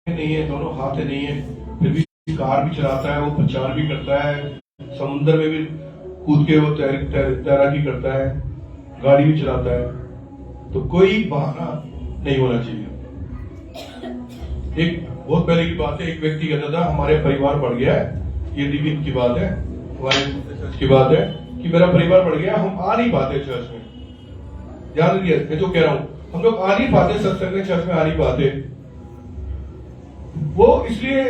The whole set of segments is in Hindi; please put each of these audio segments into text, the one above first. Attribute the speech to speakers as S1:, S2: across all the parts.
S1: नहीं है, दोनों हाथ नहीं है, फिर भी कार भी चलाता है, वो प्रचार भी करता है, समुद्र में भी कूद के वो तैराकी करता है, गाड़ी भी चलाता है। तो कोई बहाना नहीं होना चाहिए। एक बहुत पहले की बात है, एक व्यक्ति कहता था हमारे परिवार बढ़ गया है, ये दिव्य की बात है, हमारे चर्च की बात है कि मेरा परिवार बढ़ गया, हम आ नहीं पाते चर्च में। ध्यान रखिए, मैं जो कह रहा हूं, हम लोग आ नहीं पाते सत्संग में, चर्च में आ नहीं पाते। वो इसलिए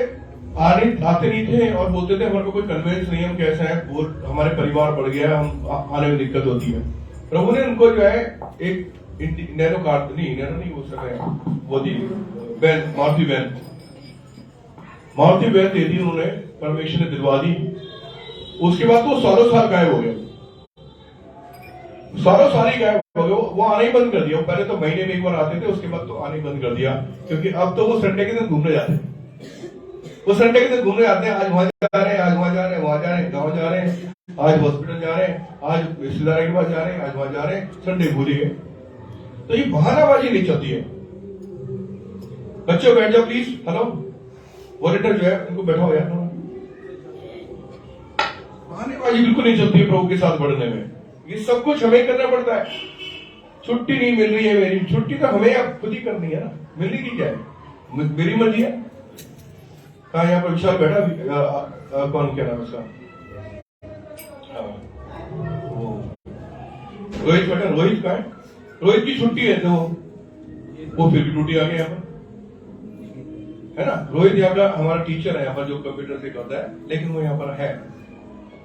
S1: आते नहीं थे और बोलते थे हमारे को कोई कन्वेंस नहीं है, हम कैसे हैं, वो हमारे परिवार बढ़ गया, हम आने में दिक्कत होती है। प्रभु ने उनको जो है एक नैनो कार नहीं वो समय वो दी वैन, मारुति वैन दे दी उन्होंने, परमेश्वर ने दिलवा दी। उसके बाद तो सालों साल गायब हो गए, सालों साल ही गायब हो गए, वो आने ही बंद कर दिया। पहले तो महीने में एक बार आते थे, उसके बाद तो आने बंद कर दिया, क्योंकि अब तो वो संडे के दिन घूमने जाते हैं। वो संडे के दिन घूमने आते हैं, आज वहां जा रहे हैं, आज वहां जा रहे हैं, वहां जा रहे हैं, गाँव जा रहे हैं, आज हॉस्पिटल जा रहे हैं, आज रिश्तेदार के पास जा रहे हैं, आज वहां जा रहे हैं, संडे भूल गए। तो ये बहानाबाजी नहीं चलती है। बच्चों बैठ जाओ प्लीज। हेलो, वॉलेंटियर जो है उनको बैठा हो यार। बहानेबाजी बिल्कुल नहीं चलती है प्रभु के साथ बढ़ने में। ये सब कुछ हमें करना पड़ता है। छुट्टी नहीं मिल रही है मेरी, छुट्टी तो हमें अब खुद ही करनी है ना, मिल रही की क्या है, मेरी मर्जी है। कहा यहाँ पर विशाल बैठा, कौन क्या नाम उसका, रोहित बैठा, रोहित का है, रोहित की छुट्टी है तो वो फिर भी ड्यूटी आ गया यहाँ पर, है ना। रोहित यहाँ का हमारा टीचर है, यहाँ पर जो कंप्यूटर से करता है, लेकिन वो यहाँ पर है,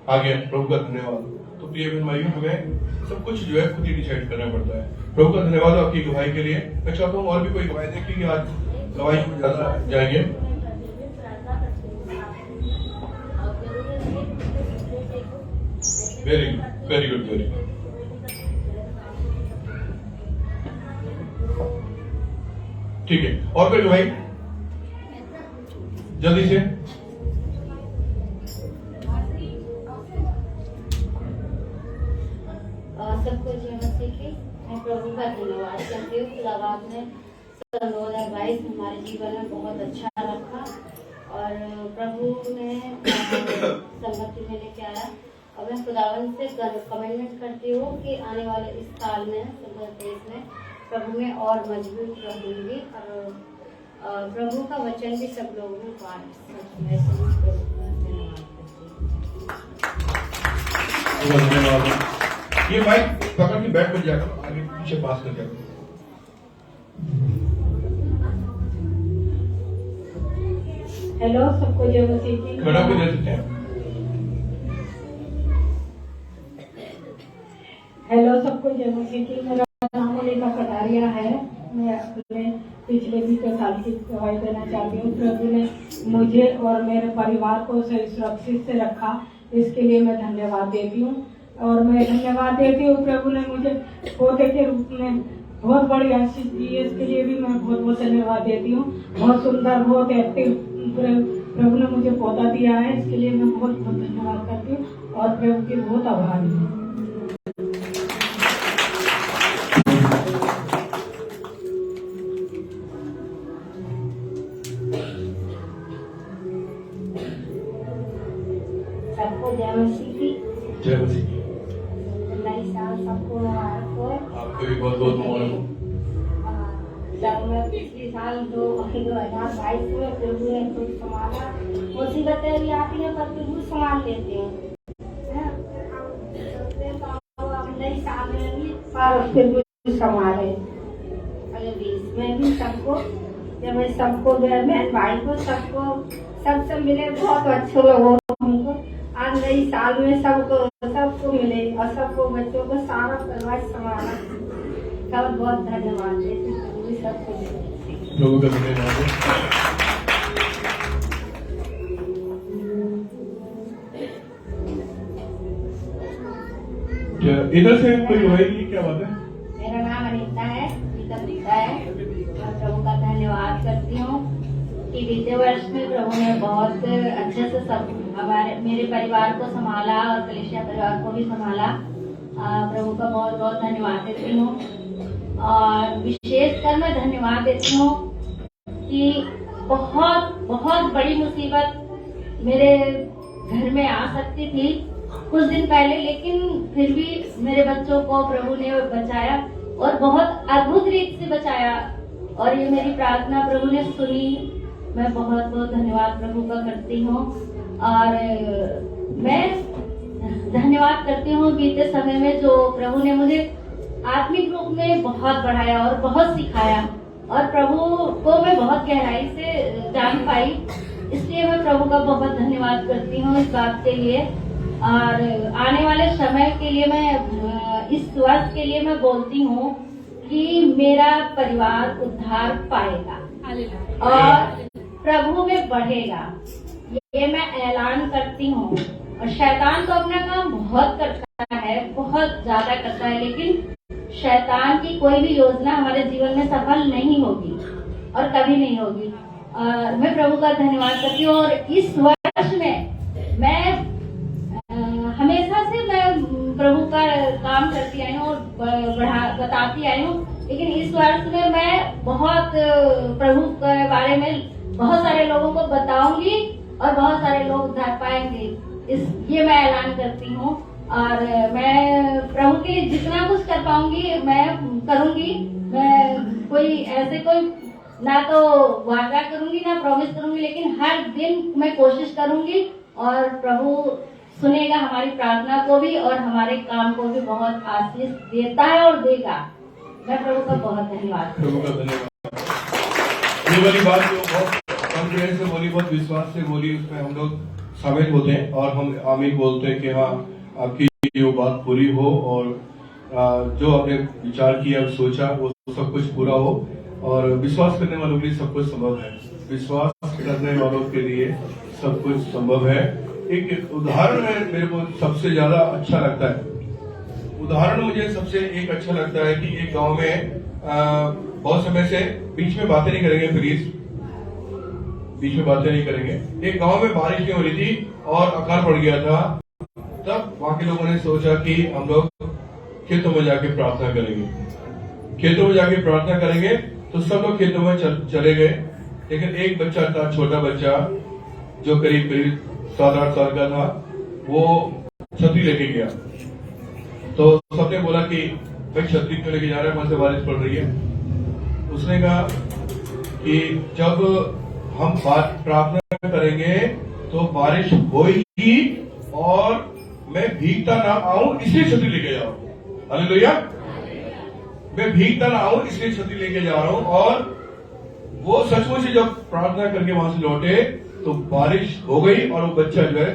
S1: आ गया। प्रभु का धन्यवाद। तो प्रिय बहन भाइयों, हमें सब कुछ जो है खुद ही डिसाइड करना पड़ता है। प्रभु का धन्यवाद आपकी गवाही के लिए। मैं चाहता हूँ और भी कोई गवाही दे, क्योंकि आज गवाही में ज्यादा जाएंगे। Very good, very good, very good. ठीक है, और कोई गवाही जल्दी से।
S2: सबको जय मसीह की। मैं प्रभु का धन्यवाद करती हूँ कि आपने 2022 हमारे जीवन में बहुत अच्छा रखा और प्रभु ने संगति में लेके आया। और मैं खुदावन से कमेंटमेंट करती हूँ कि आने वाले इस साल में 2023 में प्रभु में और मजबूत रहूंगी और प्रभु का वचन भी सब लोगों में
S1: धन्यवाद। ये माइक पकड़ के बैठ कर जाकर आगे पीछे पास कर जाकर।
S2: हेलो, सबको जय मसीह की।
S1: खड़ा भी दे सकते हैं।
S2: हेलो, सबको जय मसीह की। मेरा नाम मोनिका कटारिया है। मैं अपने पिछले 20 साल की गवाही देना चाहती हूँ। प्रभु ने मुझे और मेरे परिवार को सही सुरक्षित से रखा, इसके लिए मैं धन्यवाद देती हूँ। और मैं धन्यवाद देती हूँ, प्रभु ने मुझे पोते के रूप में बहुत बड़ी आशीष दी है, इसके लिए भी मैं बहुत बहुत धन्यवाद देती हूँ। बहुत सुंदर, बहुत एक्टिव प्रभु ने मुझे पोता दिया है, इसके लिए मैं बहुत बहुत धन्यवाद करती हूँ और प्रभु की बहुत आभारी हूँ। सबको जय मसीह की।
S1: जय मसीह की।
S2: नई साल सबको मुबारक हो।
S1: आपको भी बहुत बहुत मुबारक हो।
S2: जब मैं पिछले साल 2022 में प्रभु ने खुद संभाला, मुसीबतें भी आती है पर प्रभु संभाल लेते हैं। नई साल में भी प्रभु संभाले। मैं भी सबको, जब मैं सबको बहन भाई को सबसे मिले, बहुत अच्छे लोगों हमको आज नई साल में सबको मिले और सबको बच्चों को सारा परिवार संभाला। बहुत बहुत धन्यवाद देती हूँ सबको।
S1: लोगों का धन्यवाद। इधर से कोई होएगी, क्या बात है?
S2: मेरा नाम अनीता है, मैं प्रभु का धन्यवाद करती हूँ कि बीते वर्ष में प्रभु ने बहुत अच्छे से सब मेरे परिवार को संभाला और कलीसिया परिवार को भी संभाला। प्रभु का बहुत बहुत धन्यवाद देती हूँ। और विशेषकर मैं धन्यवाद देती हूँ कि
S3: बहुत बहुत बड़ी मुसीबत मेरे घर में आ सकती थी कुछ दिन पहले, लेकिन फिर भी मेरे बच्चों को प्रभु ने बचाया और बहुत अद्भुत रीत से बचाया। और ये मेरी प्रार्थना प्रभु ने सुनी। मैं बहुत बहुत धन्यवाद प्रभु का करती हूँ। और मैं धन्यवाद करती हूँ बीते समय में जो प्रभु ने मुझे आत्मिक रूप में बहुत बढ़ाया और बहुत सिखाया, और प्रभु को मैं बहुत गहराई से जान पाई। इसलिए मैं प्रभु का बहुत धन्यवाद करती हूँ इस बात के लिए। और आने वाले समय के लिए मैं इस वर्ष के लिए मैं बोलती हूँ कि मेरा परिवार उद्धार पाएगा और प्रभु में बढ़ेगा, ये मैं ऐलान करती हूँ। और शैतान तो अपना काम बहुत करता है, बहुत ज्यादा करता है, लेकिन शैतान की कोई भी योजना हमारे जीवन में सफल नहीं होगी और कभी नहीं होगी। मैं प्रभु का धन्यवाद करती हूँ। और इस वर्ष में मैं हमेशा से मैं प्रभु का काम करती आई हूँ और बताती आई हूँ, लेकिन इस वर्ष में मैं बहुत प्रभु के बारे में बहुत सारे लोगों को बताऊंगी और बहुत सारे लोग उद्धार पाएंगे, ये मैं ऐलान करती हूँ। और मैं प्रभु के लिए जितना कुछ कर पाऊंगी मैं करूंगी। मैं कोई ऐसे कोई ना तो वादा करूंगी ना प्रॉमिस करूंगी, लेकिन हर दिन मैं कोशिश करूंगी और प्रभु सुनेगा हमारी प्रार्थना को भी और हमारे काम को भी बहुत आशीष देता है और देगा। मैं प्रभु का बहुत धन्यवाद।
S1: प्रभु का धन्यवाद। ये वाली बात जो बहुत कॉन्फिडेंस से बोली, बहुत विश्वास से बोली, उसमें हम लोग शामिल होते हैं और हम आमीन बोलते हैं कि हाँ आपकी जो बात पूरी हो और जो आपने विचार किया सोचा वो सब कुछ पूरा हो। और विश्वास करने वालों के लिए सब कुछ संभव है। विश्वास करने वालों के लिए सब कुछ संभव है। एक उदाहरण है मेरे को सबसे ज्यादा अच्छा लगता है। उदाहरण मुझे सबसे एक अच्छा लगता है कि एक गांव में बहुत समय से, बीच में बातें नहीं करेंगे प्लीज, बीच में बातें नहीं करेंगे। एक गांव में बारिश नहीं हो रही थी और अकाल पड़ गया था। तब वहां के लोगों ने सोचा कि हम लोग खेतों में जाके प्रार्थना करेंगे, खेतों में जाके प्रार्थना करेंगे। तो सब लोग खेतों में चले गए, लेकिन एक बच्चा था, छोटा बच्चा जो करीब करीब 7-8 साल का था, वो छतरी लेके गया। तो सबने बोला कि भाई छतरी क्यों लेके जा रहा है, वहां से बारिश पड़ रही है। उसने कहा कि जब हम प्रार्थना करेंगे तो बारिश होगी और मैं भीगता ना आऊं इसलिए छतरी लेके जा रहा हूं। हालेलुया। मैं भीगता ना आऊं इसलिए छतरी लेके जा रहा हूं। और वो सचमुच ही जब प्रार्थना करके वहां से लौटे तो बारिश हो गई और वो बच्चा जो है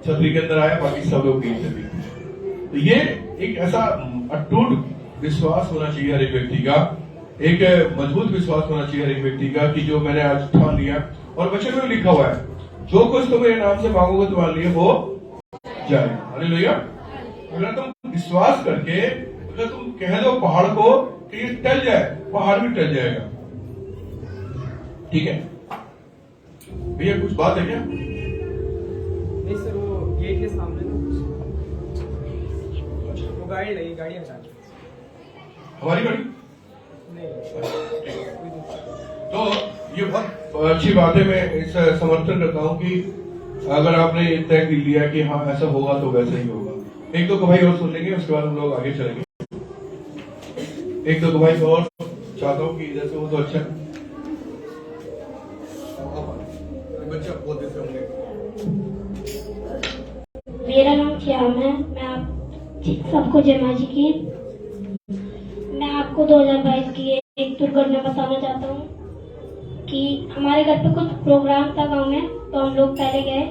S1: छतरी के अंदर आया, बाकी सब लोग भीगते थे। तो ये एक ऐसा अटूट विश्वास होना चाहिए हर एक व्यक्ति का, एक मजबूत विश्वास होना चाहिए हर एक व्यक्ति का कि जो मैंने आज ठान लिया। और वचन में लिखा हुआ है जो कुछ तुम मेरे नाम से मांगोगे तुम्हारे लिए हो जाए। हालेलुया। अगर तुम विश्वास करके अगर तुम कह दो पहाड़ को कि ये टल जाए, पहाड़ भी टल जाएगा। ठीक है भैया, कुछ बात है क्या?
S4: नहीं सर, वो गेट के सामने ना वो गाड़ी लगी, गाड़ी हटा दी।
S1: हमारी गाड़ी
S4: नहीं,
S1: तो ये बहुत अच्छी बात है। मैं इस समर्थन करता हूँ कि अगर आपने ये तय कर लिया कि हाँ ऐसा होगा तो वैसा ही होगा। एक दो गवाही और सुन लेंगे, उसके बाद हम लोग आगे चलेंगे। एक दो गवाही और चाहता हूँ कि जैसे वो तो अच्छा बच्चा बोलते होंगे।
S5: मेरा नाम श्याम है। मैं आप सबको जय माँ जी की। मैं आपको 2022 की एक दुर्घटना बताना चाहता हूँ कि हमारे घर पे कुछ प्रोग्राम था गांव में, तो हम लोग पहले गए।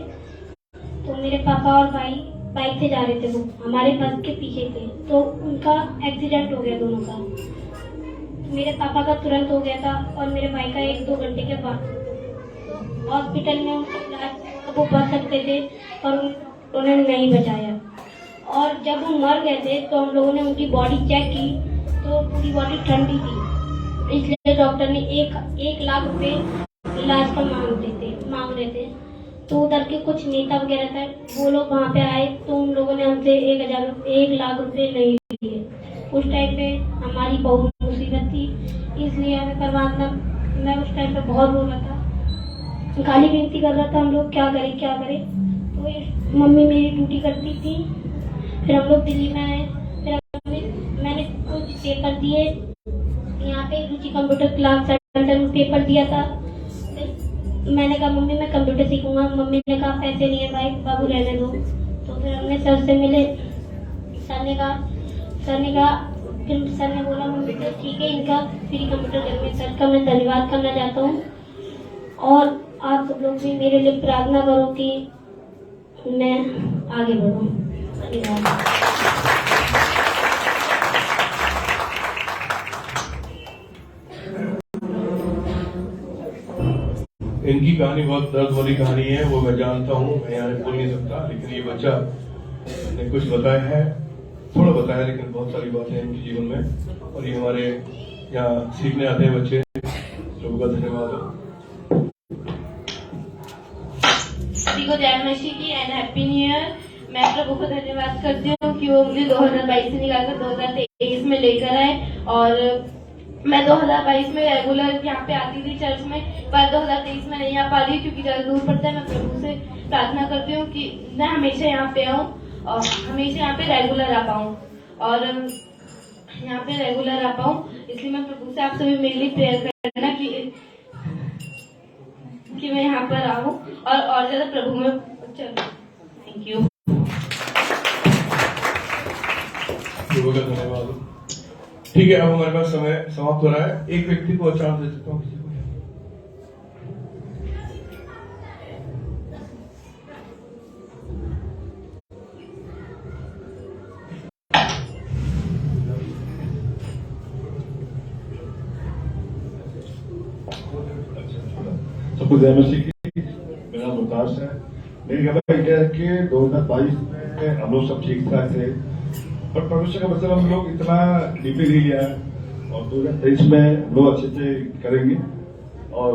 S5: तो मेरे पापा और भाई बाइक से जा रहे थे, वो हमारे बस के पीछे थे, तो उनका एक्सीडेंट हो गया दोनों का। तो मेरे पापा का तुरंत हो गया था और मेरे भाई का 1-2 घंटे के बाद हॉस्पिटल में उनका इलाज, वो बच सकते थे और उन्होंने नहीं बचाया। और जब वो मर गए थे तो हम लोगों ने उनकी बॉडी चेक की तो पूरी बॉडी ठंडी थी, इसलिए डॉक्टर ने 1 लाख रुपए इलाज का मांग रहे थे। तो उधर के कुछ नेता वगैरह थे, वो लोग वहाँ पे आए तो उन लोगों ने हमसे 1 लाख रुपए नहीं लिए। उस टाइम पे हमारी बहुत मुसीबत थी, इसलिए हमें परमात्मा मैं उस टाइम पे बहुत रो रहा था, गाली विनती कर रहा था, हम लोग क्या करें क्या करें। तो मम्मी मेरी ड्यूटी करती थी, फिर हम लोग दिल्ली में आए, फिर मैंने कुछ पेपर दिए, यहाँ पे रुचि कंप्यूटर क्लास सेंटर में पेपर दिया था। फिर मैंने कहा मम्मी मैं कंप्यूटर सीखूंगा, मम्मी ने कहा पैसे नहीं है भाई बाबू रहने दो। तो फिर हमने सर से मिले, सर ने कहा फिर सर ने बोला मम्मी तो ठीक है इनका फ्री कंप्यूटर करेंगे। सर का मैं धन्यवाद करना चाहता हूँ और आप सब लोग भी मेरे लिए प्रार्थना करो कि मैं आगे बढ़ूँ। धन्यवाद।
S1: इनकी कहानी बहुत दर्द वाली कहानी है, वो मैं जानता हूँ, मैं यहाँ बोल नहीं सकता, लेकिन ये बच्चा ने कुछ बताया है, थोड़ा बताया, लेकिन बहुत सारी बातें हैं इनके जीवन में, और ये हमारे यहाँ सीखने आते हैं बच्चे, लोगों का धन्यवाद हो।
S3: सभी को जय मसीह की एंड हैप्पी न्यू ईयर। मैं प्रभु को धन्यवाद करती हूँ कि वो मुझे 2022 से निकालकर 2023 में लेकर आए, और मैं 2022 में रेगुलर यहाँ पे आती थी चर्च में, पर 2023 में नहीं आ पा रही क्योंकि ज़्यादा दूर पड़ता है। मैं प्रभु से प्रार्थना करती हूँ कि मैं हमेशा यहाँ पे आऊँ और हमेशा यहाँ पे रेगुलर आ पाऊँ, और यहाँ पे रेगुलर आ पाऊँ। इसलिए मैं प्रभु से आप सभी मेरे लिए प्रेयर करना कि मैं यहाँ पर आऊँ और ज़्यादा प्रभु में चलूँ। Thank you.
S1: धन्यवाद। ठीक है, अब हमारे पास समय समाप्त हो रहा है। एक व्यक्ति को चांस दे सकता हूँ, किसी को।
S6: सबको जय मसीह की। मेरा मुमताज है। मेरी खबर यह है कि 2022 में हम लोग सब ठीक ठाक थे, पर भविष्य का मतलब हम लोग इतना डीपली नहीं लिया है, और 2023 में हम लोग अच्छे से करेंगे और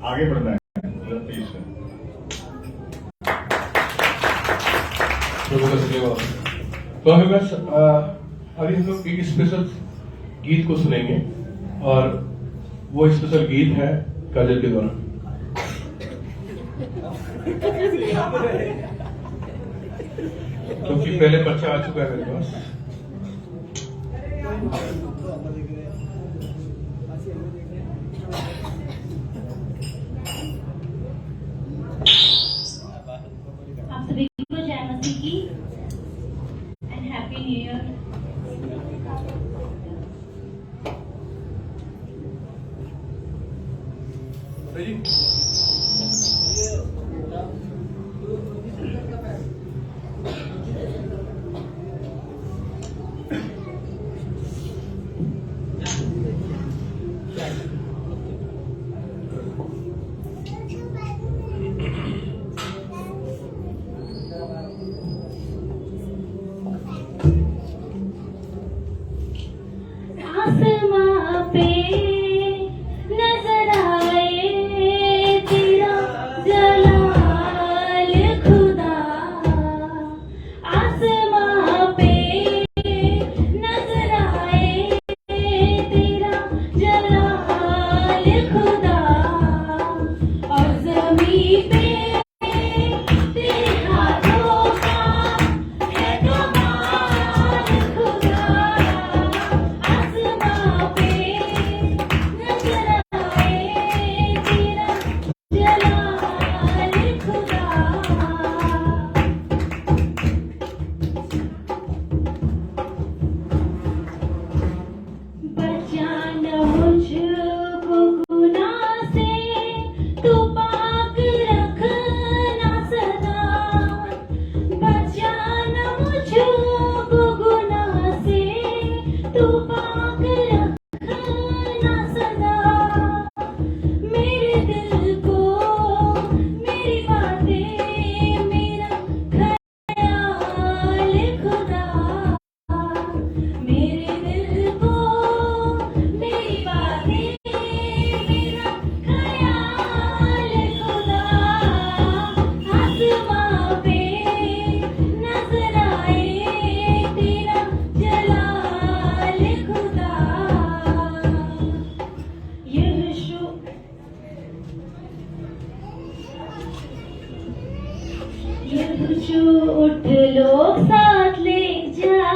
S6: आगे बढ़ना है 2023 में।
S1: धन्यवाद। तो अभी बस अभी हम लोग एक स्पेशल गीत को सुनेंगे, और वो स्पेशल गीत है काजल के द्वारा। क्योंकि पहले बच्चा आ चुका है मेरे पास।
S3: आप सभी को जय मसीह की एंड हैप्पी न्यू ईयर।
S5: आसमां पे नजर आए
S3: उठ लोग साथ ले जा,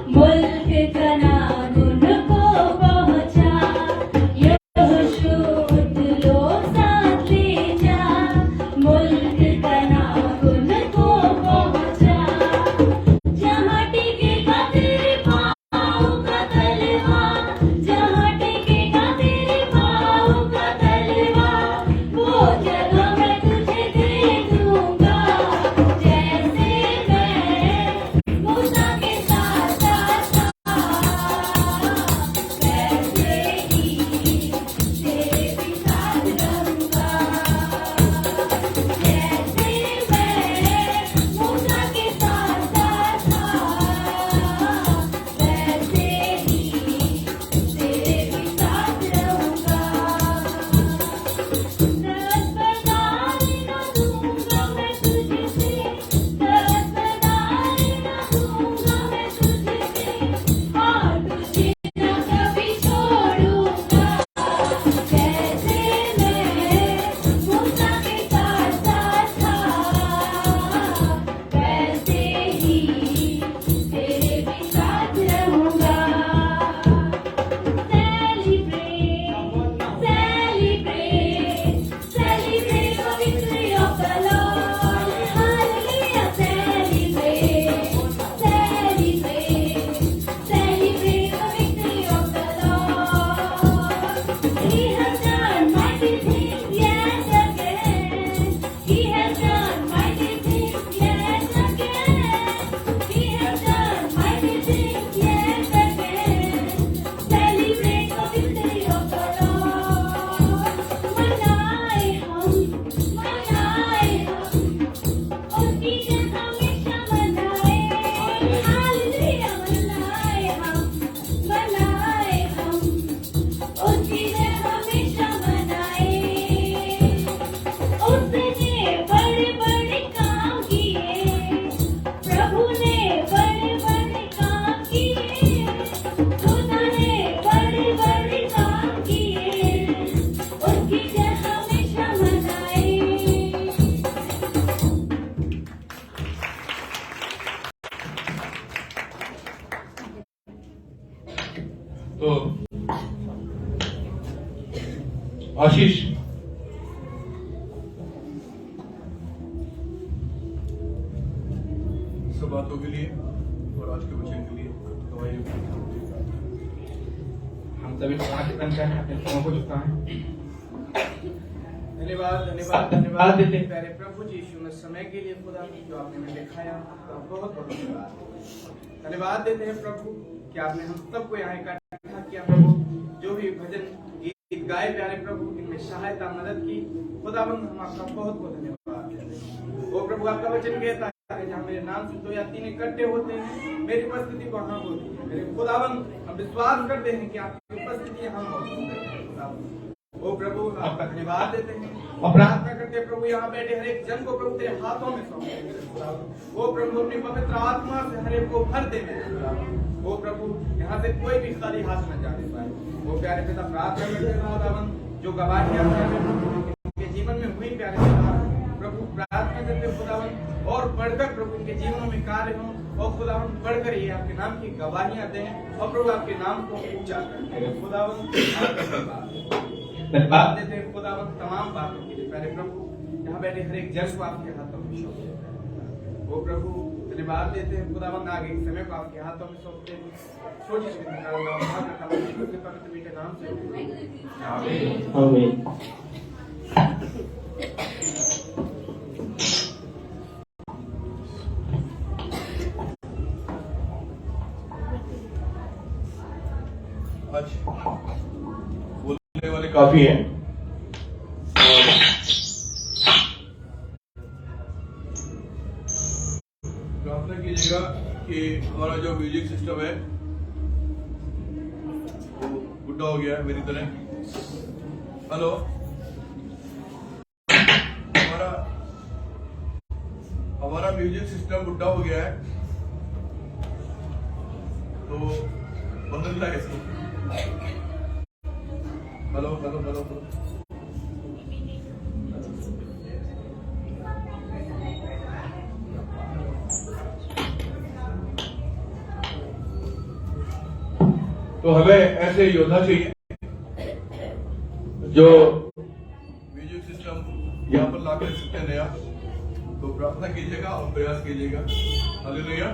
S3: मुल्क का नाम उनको पहुंचा। यहोशू उठ लोग साथ ले जा, मुल्क का नाम उनको पहुंचा। जहाँ टिकेगा तेरे पाँव का तलवा, जहाँ टिकेगा तेरे पाँव का तलवा, वो जगह मैं तुझे दे दूंगा। जैसे मैं मूसा के साथ था, वैसे ही तेरे भी साथ रहूंगा। जैसे मैं मूसा के साथ था, वैसे ही तेरे भी साथ रहूंगा। दर्द बर्दाश्त न दूंगा मैं तुझसे, दर्द बर्दाश्त न दूंगा मैं तुझसे, और तुझे न कभी छोड़ूंगा। जैसे मैं मूसा के साथ था, वैसे ही तेरे भी साथ रहूंगा। Celebrate the victory of the Lord. Hallelujah, celebrate the victory of the Lord. He has done mighty things yet again. He has done mighty things yet again. He has done mighty things yet again. Celebrate the victory of the Lord. मनाए हम, उसकी जय हमेशा मनाए। हालेलुया, मनाए हम, उसकी जय हमेशा मनाए। उसने बड़े बड़े काम किए, प्रभु ने बड़े बड़े काम किए, खुदा ने बड़े बड़े काम किए, उसकी जय हमेशा मनाए।
S1: तो आशीष सब बातों के लिए और आज के वचन के लिए तो आइए
S4: हम सभी भगवान के संग हैं, अपने पाँव को झुका है। धन्यवाद धन्यवाद धन्यवाद देते हैं प्यारे प्रभु जी यीशु में समय के लिए खुदा जो आपने हमें दिखाया, आपका बहुत बहुत धन्यवाद। धन्यवाद देते हैं प्रभु कि आपने हम सबको यहाँ इकट्ठा किया प्रभु, जो भी भजन गीत गाए प्यारे प्रभु, इनमें सहायता मदद की खुदाबंद, हम आपका बहुत बहुत धन्यवाद देते हैं। ओ प्रभु, आपका वचन कहता है जहाँ मेरे नाम से 2 या 3 इकट्ठे होते हैं, मेरी उपस्थिति वहाँ होती है। मेरे खुदाबंद, हम विश्वास करते हैं कि आपकी उपस्थिति यहाँ मौजूद है। ओ प्रभु, आपका धन्यवाद देते हैं और प्रार्थना करते हैं प्रभु, यहाँ बैठे हर एक जन को प्रभु तेरे हाथों में सौंपते हैं। ओ प्रभु, अपनी पवित्र आत्मा से हर एक को भर दे। ओ प्रभु, यहाँ से कोई भी खाली हाथ न जाने पाए। वो प्यारे पिता, प्रार्थना करते हैं खुदावंद, जो गवाहियां उनके जीवन में हुई प्यारे पिता प्रभु, प्रार्थना करते हैं खुदावंद, और बढ़कर प्रभु इनके जीवनों में कार्य हों, और खुदावंद बढ़कर ये आपके नाम की गवाहियां दें, और प्रभु आपके नाम को ऊंचा करें। खुदावंद, धन्यवाद देते हैं खुदावंद तमाम बातों के लिए प्यारे प्रभु, यहाँ बैठे हर एक जन को आपके हाथों में सौंपते हैं। वो प्रभु, धन्यवाद देते हैं खुदावंद, आगे इस समय को आपके हाथों में सौंपते हैं। छोटी सी के पवित्र मीठे नाम से आमीन।
S1: आज बोलने वाले काफी हैं और प्रार्थना कीजिएगा कि हमारा जो म्यूजिक सिस्टम है वो बुढ़ा हो गया है मेरी तरह। हेलो, हमारा म्यूजिक सिस्टम बुढ़ा हो गया है, तो बदलना है इसको। हेलो हेलो हेलो हेलो, तो हमें ऐसे योद्धा चाहिए जो म्यूजिक सिस्टम यहाँ पर लाकर सकते हैं नया। तो प्रार्थना कीजिएगा और प्रयास कीजिएगा। हालेलुया।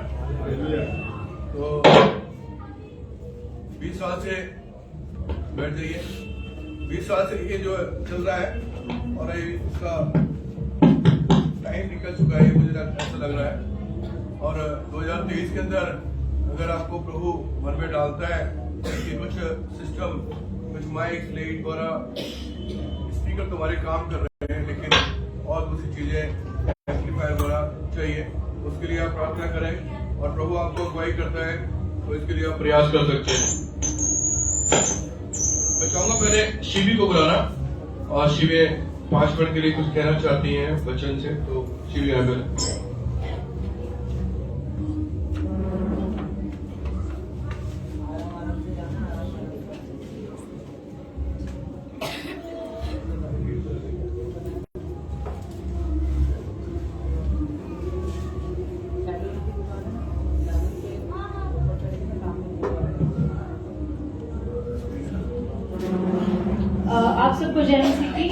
S1: तो 20 साल से बैठ जाइए। 20 साल से ये जो चल रहा है और इसका टाइम निकल चुका है, मुझे ऐसा लग रहा है। और 2023 के अंदर अगर आपको प्रभु मन में डालता है कि कुछ सिस्टम, कुछ माइक, लाइट वगैरह, स्पीकर तुम्हारे काम कर रहे हैं, लेकिन और दूसरी चीजें एम्पलीफायर वगैरह चाहिए, उसके लिए आप प्रार्थना करें और प्रभु आपको अगुवाई करता है, तो इसके लिए आप प्रयास कर सकते हैं। मैं चाहूंगा पहले शिवी को बुलाना, और शिवे 5 मिनट के लिए कुछ कहना चाहती हैं वचन से, तो शिवी आए पहले।
S3: आप सबको जय मसीह की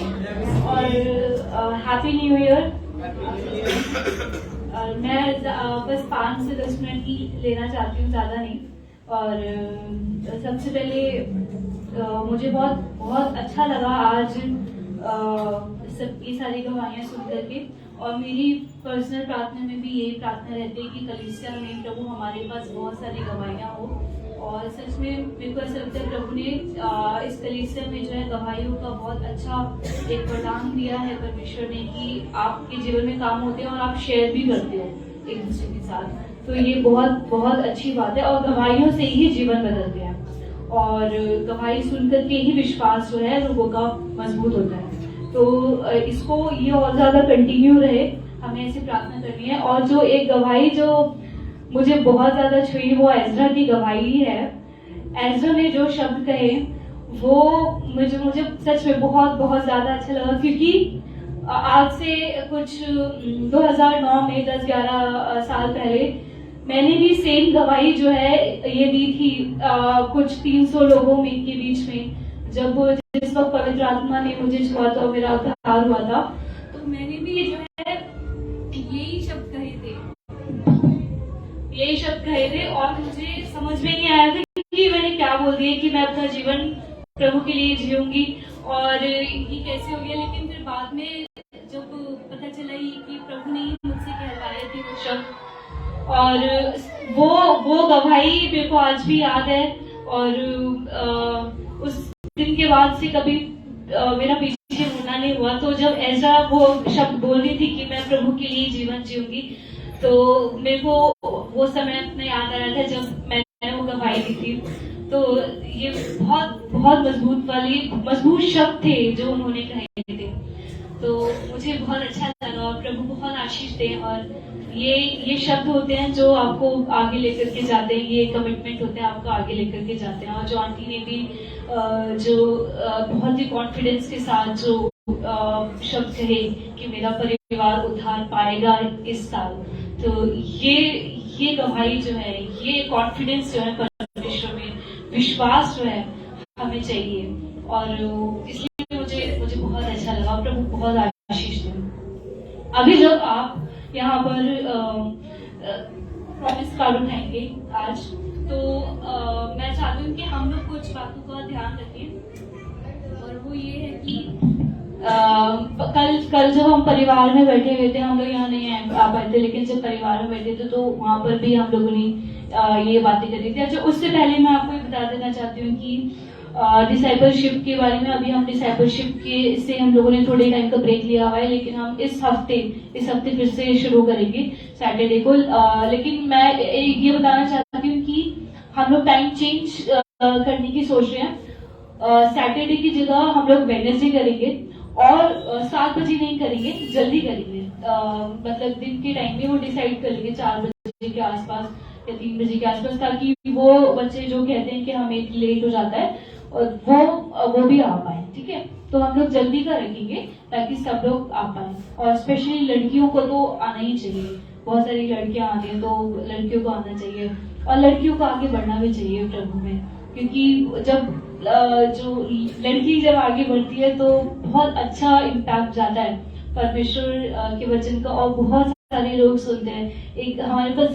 S3: और हैप्पी न्यू ईयर। मैं बस 5 से 10 मिनट ही लेना चाहती हूँ, ज़्यादा नहीं। और सबसे पहले मुझे बहुत अच्छा लगा आज सब ये सारी गवाहियाँ सुन करके, और मेरी पर्सनल प्रार्थना में भी यही प्रार्थना रहती है कि कलीसिया में प्रभु हमारे पास बहुत सारी गवाहियाँ हो। और सच में मेरे को ऐसा लगता है प्रभु ने इस कलीसिया में जो है गवाहियों का बहुत अच्छा एक वरदान दिया है परमेश्वर ने, कि आपके जीवन में काम होते हैं और आप शेयर भी करते हो एक दूसरे के साथ। तो ये बहुत अच्छी बात है, और गवाहियों से ही जीवन बदलते हैं, और गवाही सुन करके ही विश्वास जो है लोगों का मजबूत होता है। तो इसको ये और ज्यादा कंटिन्यू रहे, हमें ऐसी प्रार्थना करनी है। और जो एक गवाही जो मुझे बहुत ज्यादा छुई वो एज़रा की गवाही है। एज़रा ने जो शब्द कहे वो मुझे सच में बहुत ज्यादा अच्छा लगा, क्योंकि आज से कुछ 2009 में 10-11 साल पहले मैंने भी सेम गवाही जो है ये दी थी कुछ 300 लोगों में के बीच में, जब जिस वक्त पवित्र आत्मा ने मुझे छुआ था, मेरा उद्धार हुआ था। तो मैंने भी जो है यही शब्द कहे थे और मुझे समझ में नहीं आया था कि मैंने क्या बोल दिया कि मैं अपना जीवन प्रभु के लिए जीऊंगी, और ये कैसे हो गया। लेकिन फिर बाद में जब पता चला कि प्रभु ने मुझसे कहलाए थे वो शब्द, और वो गवाही मेरे को आज भी याद है। और उस दिन के बाद से कभी मेरा पीछे मुड़ना नहीं हुआ। तो जब ऐसा वो शब्द बोल रही थी कि मैं प्रभु के लिए जीवन जीऊंगी, तो मेरे को वो समय अपना याद आ रहा था जब मैंने वो गवाही दी थी। तो ये बहुत मजबूत शब्द थे जो उन्होंने कहे थे। तो मुझे बहुत अच्छा लगा, और प्रभु बहुत आशीष दे। और ये शब्द होते हैं जो आपको आगे लेकर के जाते हैं, ये कमिटमेंट होते हैं आपको आगे लेकर के जाते हैं। और जो आंटी ने भी जो बहुत ही कॉन्फिडेंस के साथ जो शब्द कहे कि मेरा परिवार उद्धार पाएगा इस साल, तो ये गवाही जो है, ये कॉन्फिडेंस जो है परमेश्वर में, विश्वास जो है हमें चाहिए। और इसलिए मुझे बहुत अच्छा लगा। प्रभु बहुत आशीष दे। अभी जब आप यहाँ पर प्रॉमिस कार्ड उठाएंगे आज, तो मैं चाहती हूँ कि हम लोग कुछ बातों का ध्यान रखें। और वो ये है कि कल जब हम परिवार में बैठे हुए थे, हम लोग यहाँ नहीं आ पाए थे, लेकिन जब परिवार में बैठे थे तो वहां पर भी हम लोगों ने ये बातें करी थी। अच्छा, उससे पहले मैं आपको ये बता देना चाहती हूँ कि डिसाइपलशिप के बारे में, अभी हम डिसाइपलशिप के से हम लोगों ने थोड़े टाइम का ब्रेक लिया हुआ है, लेकिन हम इस हफ्ते फिर से शुरू करेंगे सैटरडे को। लेकिन मैं ये बताना चाहती हूँ कि हम लोग टाइम चेंज करने की सोच रहे हैं। सैटरडे की जगह हम लोग वेडनेसडे करेंगे, और 7 बजे नहीं करेंगे, जल्दी करेंगे। मतलब दिन के टाइम में वो डिसाइड कर लेंगे 4 बजे के आसपास या 3 बजे के आसपास, ताकि वो बच्चे जो कहते हैं कि हमें लेट हो जाता है और वो भी आ पाए। ठीक है, तो हम लोग जल्दी का रखेंगे ताकि सब लोग आ पाए। और स्पेशली लड़कियों को तो आना ही चाहिए, बहुत सारी लड़कियां आती हैं, तो लड़कियों को आना चाहिए और लड़कियों को आगे बढ़ना भी चाहिए प्रभु में।
S7: क्योंकि जब जो लड़की जब आगे बढ़ती है तो बहुत अच्छा इम्पैक्ट जाता है परमेश्वर के वचन का, और बहुत सारे लोग सुनते हैं। एक हमारे पास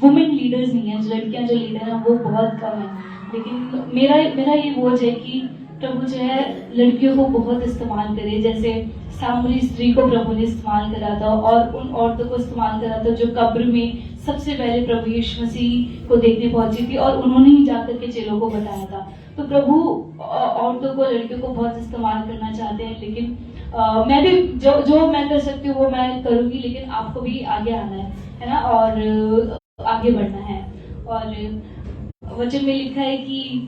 S7: वुमेन लीडर्स नहीं है, लड़कियां जो लीडर हैं वो बहुत कम है, लेकिन मेरा ये बोझ है कि प्रभु जो है लड़कियों को बहुत इस्तेमाल करे। जैसे सामरी स्त्री को प्रभु ने इस्तेमाल करा था, और उन औरतों को इस्तेमाल करा था जो कब्र में सबसे पहले प्रभु यीशु मसीह को देखने पहुंची थी, और उन्होंने ही जाकर के चेलों को बताया था। तो प्रभु औरतों को, लड़कियों को बहुत इस्तेमाल करना चाहते हैं, लेकिन मैं भी जो मैं कर सकती हूँ वो मैं करूंगी, लेकिन आपको भी आगे आना है ना, और आगे बढ़ना है। और वचन में लिखा है कि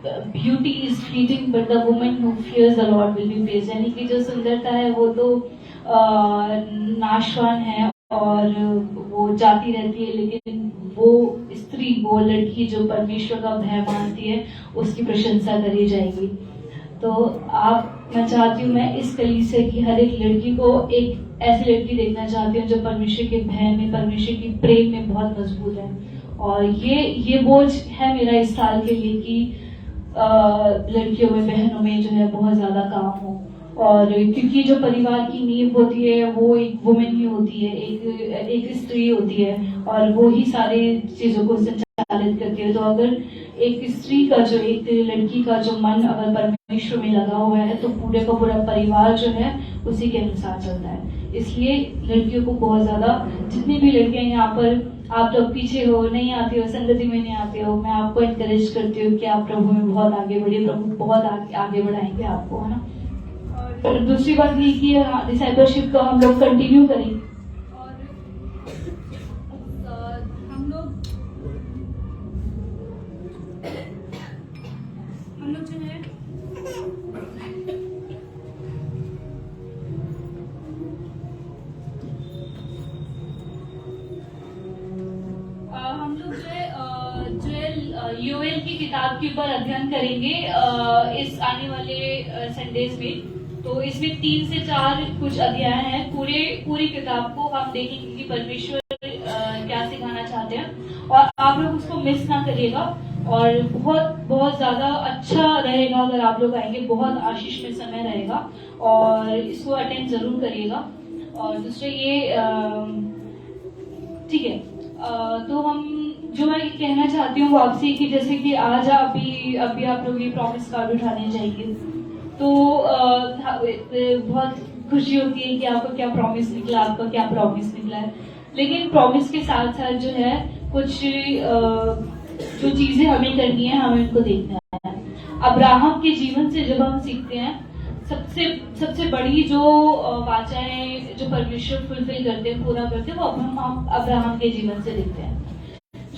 S7: beauty is fleeting but the woman who fears the lord will be praised, यानी कि जो सुंदरता है वो तो नाशवान है और वो जाती रहती है, लेकिन वो स्त्री, वो लड़की जो परमेश्वर का भय मानती है उसकी प्रशंसा करी जाएगी। तो मैं चाहती हूँ, मैं इस कलीसिया की हर एक लड़की को एक ऐसी लड़की देखना चाहती हूँ जो परमेश्वर के भय में, परमेश्वर की प्रेम में बहुत मजबूत है। और ये बोझ है मेरा इस साल के लिए कि लड़कियों में, बहनों में जो है बहुत ज्यादा काम हो। और क्योंकि जो परिवार की नींव होती है वो एक वुमेन ही होती है, एक स्त्री होती है, और वो ही सारी चीजों को संचालित करती है। तो अगर एक स्त्री का जो, एक लड़की का जो मन अगर परमेश्वर में लगा हुआ है तो पूरे का पूरा परिवार जो है उसी के अनुसार चलता है। इसलिए लड़कियों को बहुत ज्यादा, जितनी भी लड़कियां यहाँ पर, आप लोग पीछे हो, नहीं आते हो, संगति में नहीं आते हो, मैं आपको एनकरेज करती हूँ कि आप प्रभु में बहुत आगे बढ़िए, प्रभु बहुत आगे बढ़ाएंगे आपको, है ना। और दूसरी बात ये कि डिसाइपलशिप को हम लोग कंटिन्यू करें, और हम लोग जो है योएल की किताब के ऊपर अध्ययन करेंगे इस आने वाले संडेज में। तो इसमें 3 से 4 कुछ अध्याय हैं। पूरी किताब को हम देखेंगे कि परमेश्वर क्या सिखाना चाहते हैं, और आप लोग उसको मिस ना करिएगा। और बहुत ज्यादा अच्छा रहेगा अगर आप लोग आएंगे, बहुत आशीष में समय रहेगा, और इसको अटेंड जरूर करिएगा। और दूसरा ये ठीक है, तो हम जो मैं कहना चाहती हूँ वापसी की, जैसे कि आज अभी आप लोग ये प्रॉमिस कार्ड उठाने जाएंगे, तो बहुत खुशी होती है कि आपका क्या प्रॉमिस निकला, आपका क्या प्रॉमिस निकला है। लेकिन प्रॉमिस के साथ साथ जो है कुछ जो चीजें हमें करनी है, हमें उनको देखना है। अब्राहम के जीवन से जब हम सीखते हैं, सबसे बड़ी जो वाचाएं जो परमेश्वर फुलफिल करते हैं, पूरा करते हैं, वो हम अब्राहम के जीवन से देखते हैं।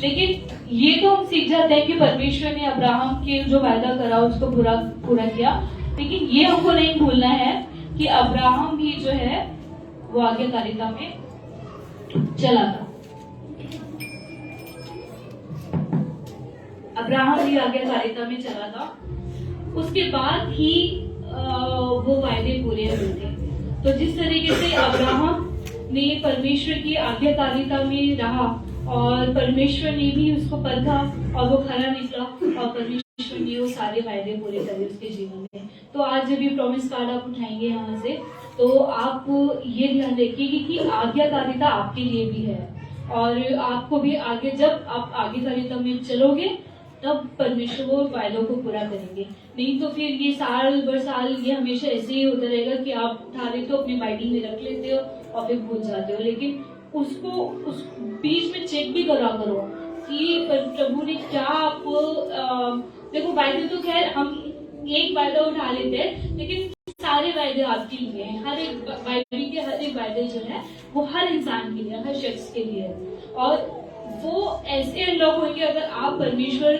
S7: लेकिन ये तो हम सीख जाते हैं कि परमेश्वर ने अब्राहम के जो वायदा करा उसको पूरा किया, लेकिन ये हमको नहीं भूलना है कि अब्राहम भी जो है वो आज्ञाकारिता में चला था। अब्राहम भी आज्ञाकारिता में चला था, उसके बाद ही वो वायदे पूरे हुए थे। तो जिस तरीके से अब्राहम ने परमेश्वर की आज्ञाकारिता में रहा और परमेश्वर ने भी उसको परखा और वो खरा निकला, और परमेश्वर ने वो सारे वायदे पूरे करे उसके जीवन में। तो आज जब ये प्रॉमिस कार्ड आप उठाएंगे यहाँ से, तो आप ये ध्यान रखिएगा कि आज्ञाकारिता आपके लिए भी है, और आपको भी आगे, जब आप आज्ञाकारिता में चलोगे तब परमेश्वर वो वायदों को पूरा करेंगे। नहीं तो फिर ये साल भर साल ये हमेशा ऐसे ही होता रहेगा कि आप उठा लेते हो, अपनी बाइबिल में रख लेते हो और फिर भूल जाते हो। लेकिन उसको उस बीच में चेक भी करा करो कि प्रभु ने क्या आपको देखो, वायदे तो खैर हम एक वायदा उठा लेते हैं, लेकिन सारे वायदे आपके लिए हैं। हर एक बाइबिल के हर एक वायदे जो है वो हर इंसान के लिए, हर शख्स के लिए है, और वो ऐसे अनलॉक होंगे अगर आप परमेश्वर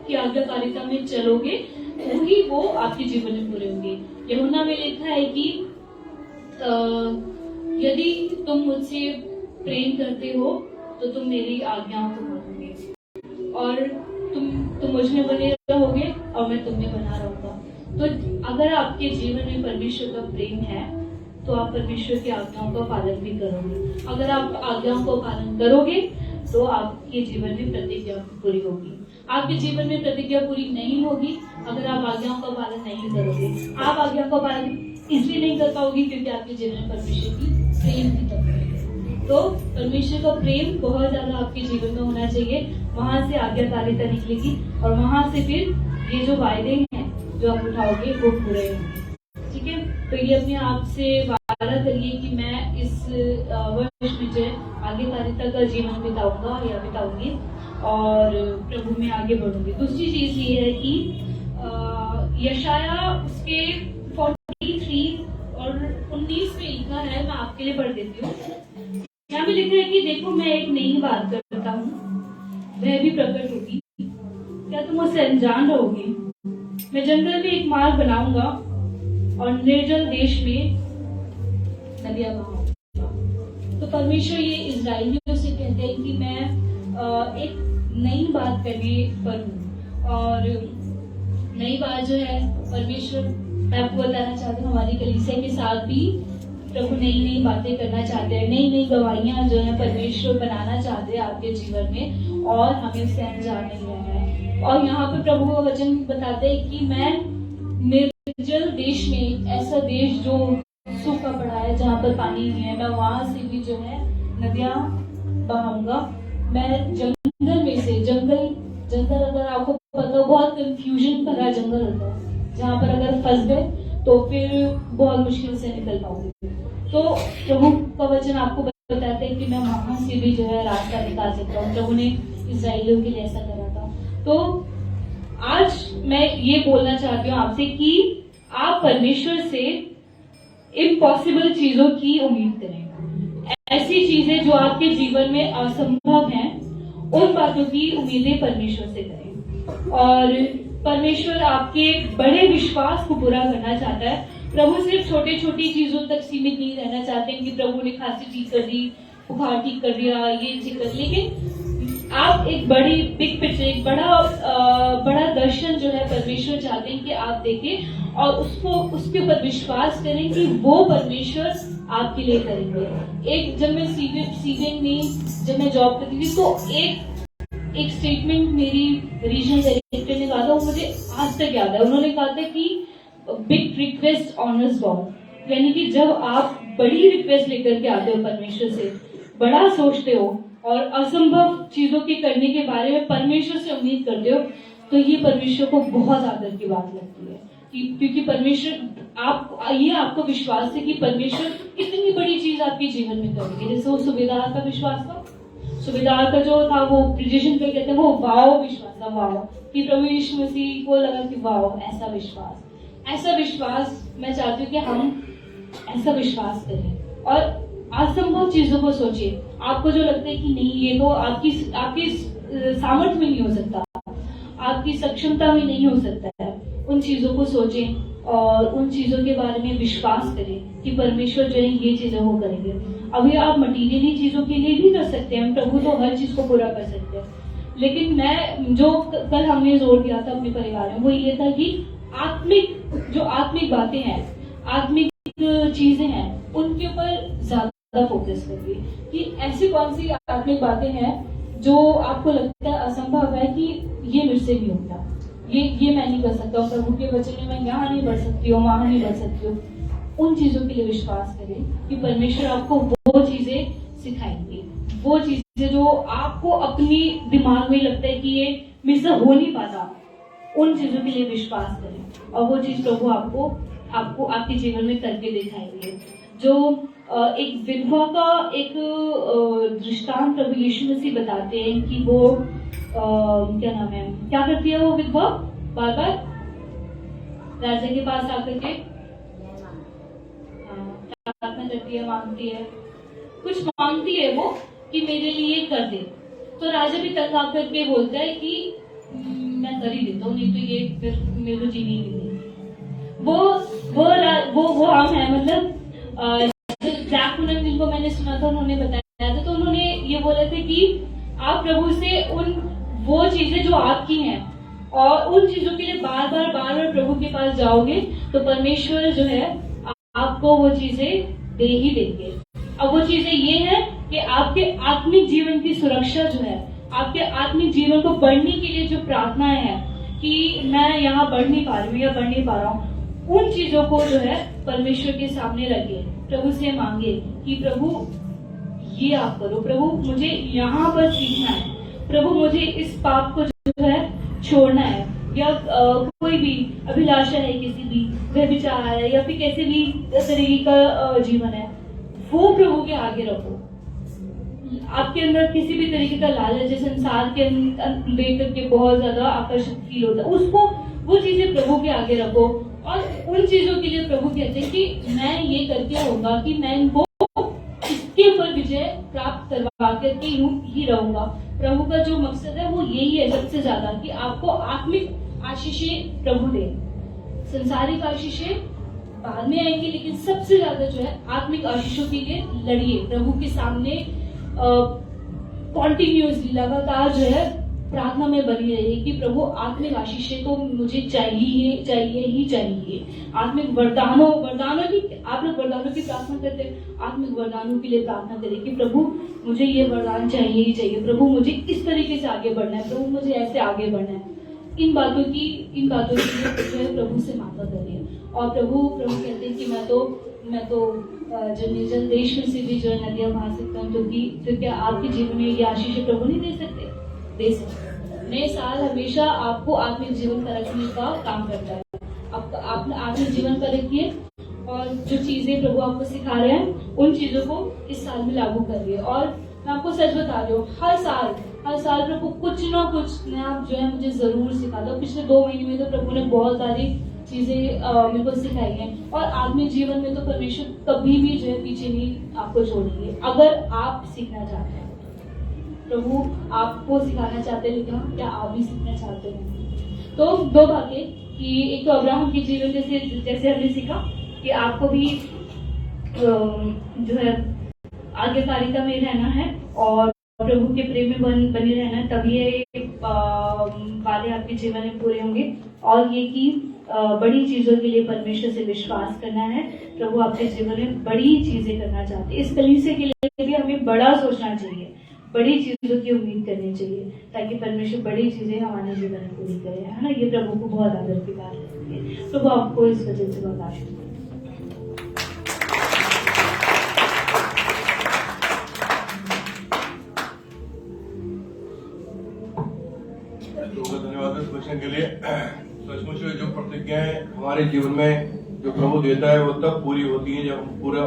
S7: की आज्ञाकारिता में चलोगे, वही वो आपके जीवन में पूरे होंगे। यूहन्ना में लिखा है कि यदि तुम मुझसे प्रेम करते हो तो तुम मेरी आज्ञाओं को मानोगे, और तुम मुझ में बने रहोगे और मैं तुम में बना रहूंगा। तो अगर आपके जीवन में परमेश्वर का प्रेम है तो आप परमेश्वर की आज्ञाओं का पालन भी करोगे। अगर आप आज्ञाओं का पालन करोगे तो आपके जीवन में प्रतिज्ञा पूरी होगी। आपके जीवन में प्रतिज्ञा पूरी नहीं होगी अगर आप आज्ञाओं का पालन नहीं करोगे। आप आज्ञा का पालन इसलिए नहीं कर पाओगे क्योंकि आपके जीवन में परमेश्वर की प्रेम की कमी है। तो परमेश्वर का प्रेम बहुत ज्यादा आपके जीवन में होना चाहिए, वहां से आज्ञाकारिता निकलेगी और वहां से फिर ये जो वायदे हैं जो आप उठाओगे वो पूरे होंगे। ठीक है, तो ये अपने आप से वादा करिए कि मैं इस वर्ष में जो है आज्ञाकारिता का जीवन बिताऊंगा या बिताऊंगी और प्रभु में आगे बढ़ूंगी। दूसरी चीज ये है कि यशाया उसके 43 और 19 में लिखा है, मैं आपके लिए पढ़ देती हूँ। यहाँ पे लिखा है कि देखो मैं एक नई बात करता हूँ, वह भी प्रकट होगी, क्या तुम उससे अनजान रहोगे? मैं जंगल में एक मार्ग बनाऊंगा और निर्जल देश में नदियां बहाऊंगा। तो परमेश्वर ये इजराइलियों से कहते हैं कि मैं एक नई बात करने पर हूँ और नई बात जो है परमेश्वर, मैं आपको बताना चाहती हूँ हमारी कलीसिया के साथ भी प्रभु नई नई बातें करना चाहते हैं, नई नई गवाहियां जो है परमेश्वर बनाना चाहते हैं आपके जीवन में और हमें उससे अनजान नहीं रहना है। और यहाँ पे प्रभु का वचन बताते हैं कि मैं निर्जल देश में, ऐसा देश जो सूखा पड़ा है जहाँ पर पानी नहीं है, मैं वहां से भी जो है नदियां बहाऊंगा। मैं जंगल में से, जंगल अगर आपको पता हो बहुत कंफ्यूजन भरा जंगल होता है जहाँ पर अगर फंस गए तो फिर बहुत मुश्किल से निकल पाओगे। तो प्रभु का वचन आपको बताते हैं कि मैं वहां से भी जो है रास्ता निकाल सकता हूँ। प्रभु ने इजराइलियों के लिए ऐसा करा था। तो आज मैं ये बोलना चाहती हूँ आपसे कि आप परमेश्वर से इम्पॉसिबल चीजों की उम्मीद करें। ऐसी चीजें जो आपके जीवन में असंभव हैं, उन बातों की उम्मीदें परमेश्वर से करें। और परमेश्वर आपके बड़े विश्वास को पूरा करना चाहता है। प्रभु सिर्फ छोटी छोटी चीजों तक सीमित नहीं रहना चाहते हैं कि प्रभु ने खांसी ठीक कर दी, बुखार ठीक कर दिया, ये ठीक कर, लेकिन आप एक बड़ी बिग पिक्चर, एक बड़ा दर्शन जो है परमेश्वर चाहते हैं कि आप देखें और उसके ऊपर विश्वास करें कि वो परमेश्वर आपके लिए करेंगे। एक जब मैं सीविंग में जब मैं जॉब करती थी तो एक स्टेटमेंट मेरी रीजनल डायरेक्टर ने कहा था, वो मुझे आज तक याद है। उन्होंने कहा था कि बिग रिक्वेस्ट ऑनर्स गॉड, यानी कि जब आप बड़ी रिक्वेस्ट लेकर के आते हो परमेश्वर से, बड़ा सोचते हो और असंभव चीजों के करने के बारे में परमेश्वर से उम्मीद करते हो, तो ये परमेश्वर को बहुत आदर की बात लगती है क्योंकि परमेश्वर ये आपको विश्वास है कि परमेश्वर इतनी बड़ी चीज आपके जीवन में करेंगे। जैसे वो सूबेदार का विश्वास था, सूबेदार का जो था वो प्रिजिशन पे कहते हैं वो वाओ विश्वास था, वाओ, कि प्रभु यीशु मसीह को लगा कि वाओ ऐसा विश्वास मैं चाहती हूँ कि हम ऐसा विश्वास करें और असंभव चीजों को सोचिए। आपको जो लगता है कि नहीं ये तो आपकी सामर्थ्य में नहीं हो सकता, आपकी सक्षमता में नहीं हो सकता है, उन चीजों को सोचें और उन चीजों के बारे में विश्वास करें कि परमेश्वर जो है ये चीजें वो करेंगे। अभी आप मटीरियली चीजों के लिए भी कर सकते हैं, प्रभु तो हर चीज को पूरा कर सकते हैं, लेकिन मैं जो कल हमने जोर दिया था अपने परिवार में वो ये था कि आत्मिक बातें हैं, आत्मिक चीजें हैं, उनके ऊपर ज्यादा फोकस करिए कि ऐसी कौन सी आत्मिक बातें हैं जो आपको लगता है असंभव है कि ये मेरे से नहीं होता, ये मैं नहीं कर सकता हूँ, प्रभु के वचन में मैं यहाँ नहीं बढ़ सकती हूँ, वहां नहीं बढ़ सकती हूँ। उन चीजों के लिए विश्वास करें कि परमेश्वर आपको वो चीजें सिखाएंगे, वो चीजें जो आपको अपनी दिमाग में लगता है कि ये मेरे से हो नहीं पाता, उन चीजों के लिए विश्वास करें और वो चीज प्रभु आपको आपके जीवन में करके दिखाएंगे। जो एक विधवा का एक दृष्टांत प्रभु यीशु मसीह बताते हैं कि वो क्या नाम है, क्या करती है वो विधवा, बार बार राजा के पास आकर के प्रार्थना करती है, मांगती है, कुछ मांगती है वो कि मेरे लिए कर दे। तो राजा भी तंग आकर के बोलता है कि मैं कर ही देता हूँ, नहीं तो ये फिर मेरे को जीनी नहीं देगी। वो हम है, मतलब जैक मुनन जिनको मैंने सुना था उन्होंने बताया था, तो उन्होंने ये बोला था कि आप प्रभु से वो चीजें जो आपकी हैं और उन चीजों के लिए बार बार प्रभु के पास जाओगे तो परमेश्वर जो है आपको वो चीजें दे ही देंगे। अब वो चीजें ये है कि आपके आत्मिक जीवन की सुरक्षा जो है आपके आत्मिक जीवन को बढ़ने के लिए जो प्रार्थनाएं हैं कि मैं यहाँ बढ़ नहीं पा रही हूँ या बढ़ नहीं पा रहा हूँ, उन चीजों को जो है परमेश्वर के सामने रखिए, प्रभु से मांगे कि प्रभु ये आप करो, प्रभु मुझे यहाँ पर सीखना है, प्रभु मुझे इस पाप को जो है छोड़ना है, या कोई भी अभिलाषा है, किसी भी व्यभिचार है या फिर कैसे भी तरीके का जीवन है, वो प्रभु के आगे रखो। आपके अंदर किसी भी तरीके का लालच है, संसार के देख करके बहुत ज्यादा आकर्षित फील होता है, उसको वो चीजें प्रभु के आगे रखो। और उन चीजों के लिए प्रभु कहते हैं कि मैं ये करके होगा कि मैं इनको इसके ऊपर विजय प्राप्त करवा करके ही रहूंगा। प्रभु का जो मकसद है वो यही है सबसे ज्यादा, कि आपको आत्मिक आशीषें प्रभु दे। संसारिक आशीषें बाद में आएंगी, लेकिन सबसे ज्यादा जो है आत्मिक आशीषों के लिए लड़िए, प्रभु के सामने कॉन्टिन्यूसली लगातार जो है प्रार्थना में बनी रहिए कि प्रभु आत्मिक आशीषें तो मुझे चाहिए ही चाहिए। आत्मिक वरदानों की, आप लोग वरदानों की प्रार्थना करते हैं, आत्मिक वरदानों के लिए प्रार्थना करें कि प्रभु मुझे ये वरदान चाहिए ही चाहिए, प्रभु मुझे इस तरीके से आगे बढ़ना है, प्रभु मुझे ऐसे आगे बढ़ना है। इन बातों की जो है प्रभु से मांगा करिए। और प्रभु कहते हैं कि मैं तो जो निर्जल देश में से भी जो है नदियां बहा सकता हूँ, तो क्या आपके जीवन में ये आशीष प्रभु नहीं दे सकते? दे सकते। नए साल हमेशा आपको आत्मिक जीवन परखने का काम करता है। आप आत्मिक जीवन परखिए और जो चीजें प्रभु आपको सिखा रहे हैं उन चीजों को इस साल में लागू करिए। और मैं आपको सच बता रही हूँ, हर साल प्रभु कुछ ना कुछ नया जो है मुझे जरूर सिखाता है। पिछले 2 महीने में तो प्रभु ने बहुत सारी चीजें मेरे को सिखाई हैं। और आत्मिक जीवन में तो परमेश्वर कभी भी जो है पीछे नहीं आपको छोड़ेंगे, अगर आप सीखना चाहते हैं। प्रभु आपको सिखाना चाहते हैं, लेकिन क्या आप भी सीखना चाहते हैं? तो 2 बातें, कि एक तो अब्राहम के जीवन जैसे हमने सीखा कि आपको भी जो है आज्ञाकारिता में रहना है और प्रभु के प्रेम में बने रहना है, तभी ये वादे आपके जीवन में पूरे होंगे। और ये कि बड़ी चीजों के लिए परमेश्वर से विश्वास करना है। प्रभु आपके जीवन में बड़ी चीजें करना चाहते हैं। इस कलीसिया के लिए भी हमें बड़ा सोचना चाहिए, बड़ी चीजों की उम्मीद करनी चाहिए, ताकि परमेश्वर बड़ी चीजें हमारे जीवन में पूरी करे, है ना। ये प्रभु को बहुत आदर की बात है। प्रभु आपको इस वजह से बहुत आशीष दे।
S1: धन्यवाद इस वचन के लिए। सचमुच जो प्रतिज्ञाएं हमारे जीवन में जो प्रभु देता है वो तब पूरी होती है जब हम पूरा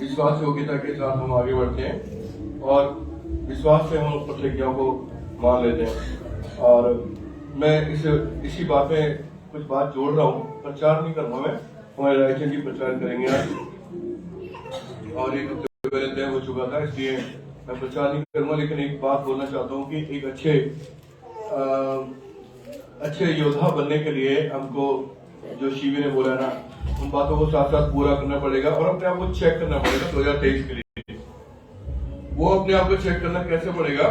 S1: विश्वास योग्यता के साथ हम आगे बढ़ते हैं और विश्वास से हम प्रतिज्ञाओं को मान लेते हैं। और मैं इसी बात में कुछ बात जोड़ रहा हूँ, प्रचार नहीं करूंगा मैं, हमारे रायचंद जी प्रचार करेंगे आज और एक पहले तय हो चुका था, इसलिए मैं प्रचार नहीं करूंगा। लेकिन एक बात बोलना चाहता हूँ कि एक अच्छे योद्धा बनने के लिए हमको जो शिवी ने बोला ना, उन बातों को साथ साथ पूरा करना पड़ेगा और अपने आप को चेक करना पड़ेगा 2023 के लिए। वो अपने आप को चेक करना कैसे पड़ेगा?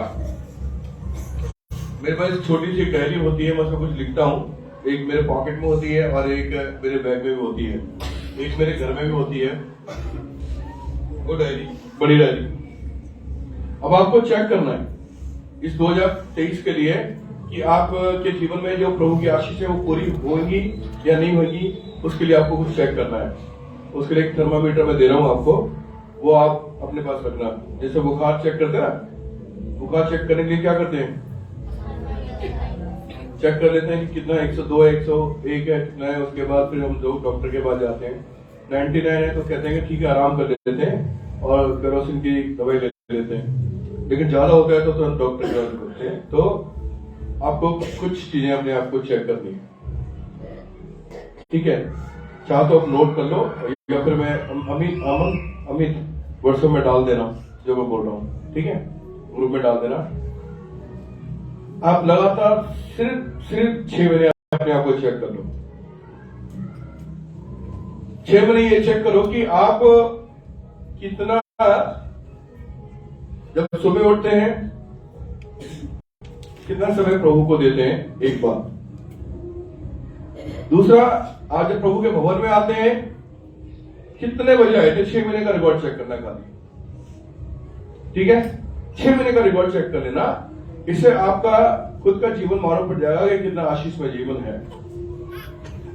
S1: मेरे पास एक छोटी सी डायरी होती है, मैं उसमें कुछ लिखता हूँ। एक मेरे पॉकेट में होती है और एक मेरे बैग में भी होती है, एक मेरे घर में भी होती है वो डायरी, बड़ी डायरी। अब आपको चेक करना है इस 2023 के लिए कि आपके जीवन में जो प्रभु की आशीष है वो पूरी होगी या नहीं होगी, उसके लिए आपको कुछ चेक करना है। उसके लिए एक थर्मामीटर मैं दे रहा हूँ आपको, वो आप अपने पास रखना। जैसे बुखार चेक करते हैं ना, बुखार चेक करने के लिए क्या करते हैं? चेक कर लेते हैं कि कितना 102 है, 101 है, कितना है। उसके बाद फिर हम लोग डॉक्टर के पास जाते हैं। 99 है तो कहते हैं कि ठीक है, आराम कर लेते हैं और केरोसिन की दवाई ले लेते हैं। लेकिन ज्यादा होता है तो तुरंत डॉक्टर के पास करते हैं। तो आपको कुछ चीजें अपने आप को चेक करनी है, ठीक है। चाहे तो आप नोट कर लो या फिर मैं अमित व्हाट्सएप में डाल देना जो मैं बोल रहा हूँ, ठीक है, ग्रुप में डाल देना। आप लगातार सिर्फ 6 महीने अपने आप को चेक कर लो। 6 महीने ये चेक करो कि आप कितना, जब सुबह उठते हैं कितना समय प्रभु को देते हैं, एक बात। दूसरा, आज जब प्रभु के भवन में आते हैं कितने बजे आए थे? 6 महीने का रिकॉर्ड चेक करना खाली, ठीक है। 6 महीने का रिकॉर्ड चेक कर लेना इससे आपका खुद का जीवन मालूम पड़ जाएगा कि कितना आशीषमय जीवन है।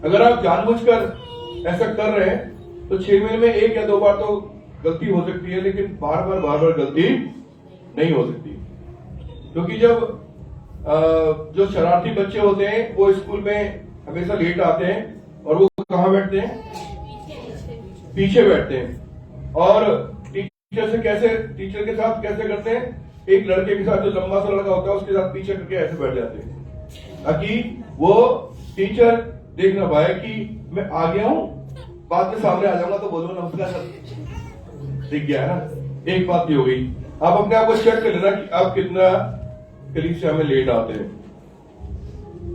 S1: अगर आप जानबूझकर ऐसा कर रहे हैं तो 6 महीने में 1 या 2 बार तो गलती हो सकती है, लेकिन बार बार गलती नहीं हो सकती। क्योंकि जब जो शरारती बच्चे होते हैं वो स्कूल में हमेशा लेट आते हैं और वो कहाँ बैठते हैं? पीछे बैठते हैं। और टीचर के साथ कैसे करते हैं? एक लड़के के साथ, जो लंबा सा लड़का होता है उसके साथ पीछे करके ऐसे बैठ जाते हैं, ताकि वो टीचर देख ना पाए कि मैं आ गया हूं, बाद में सामने आ जाऊंगा तो बोलूंगा नमस्कार सर, दिख गया है ना। एक बात ये हो गई। आप अपने आप को चेक कर लेना कि आप कितना कलीसिया में लेट आते हैं।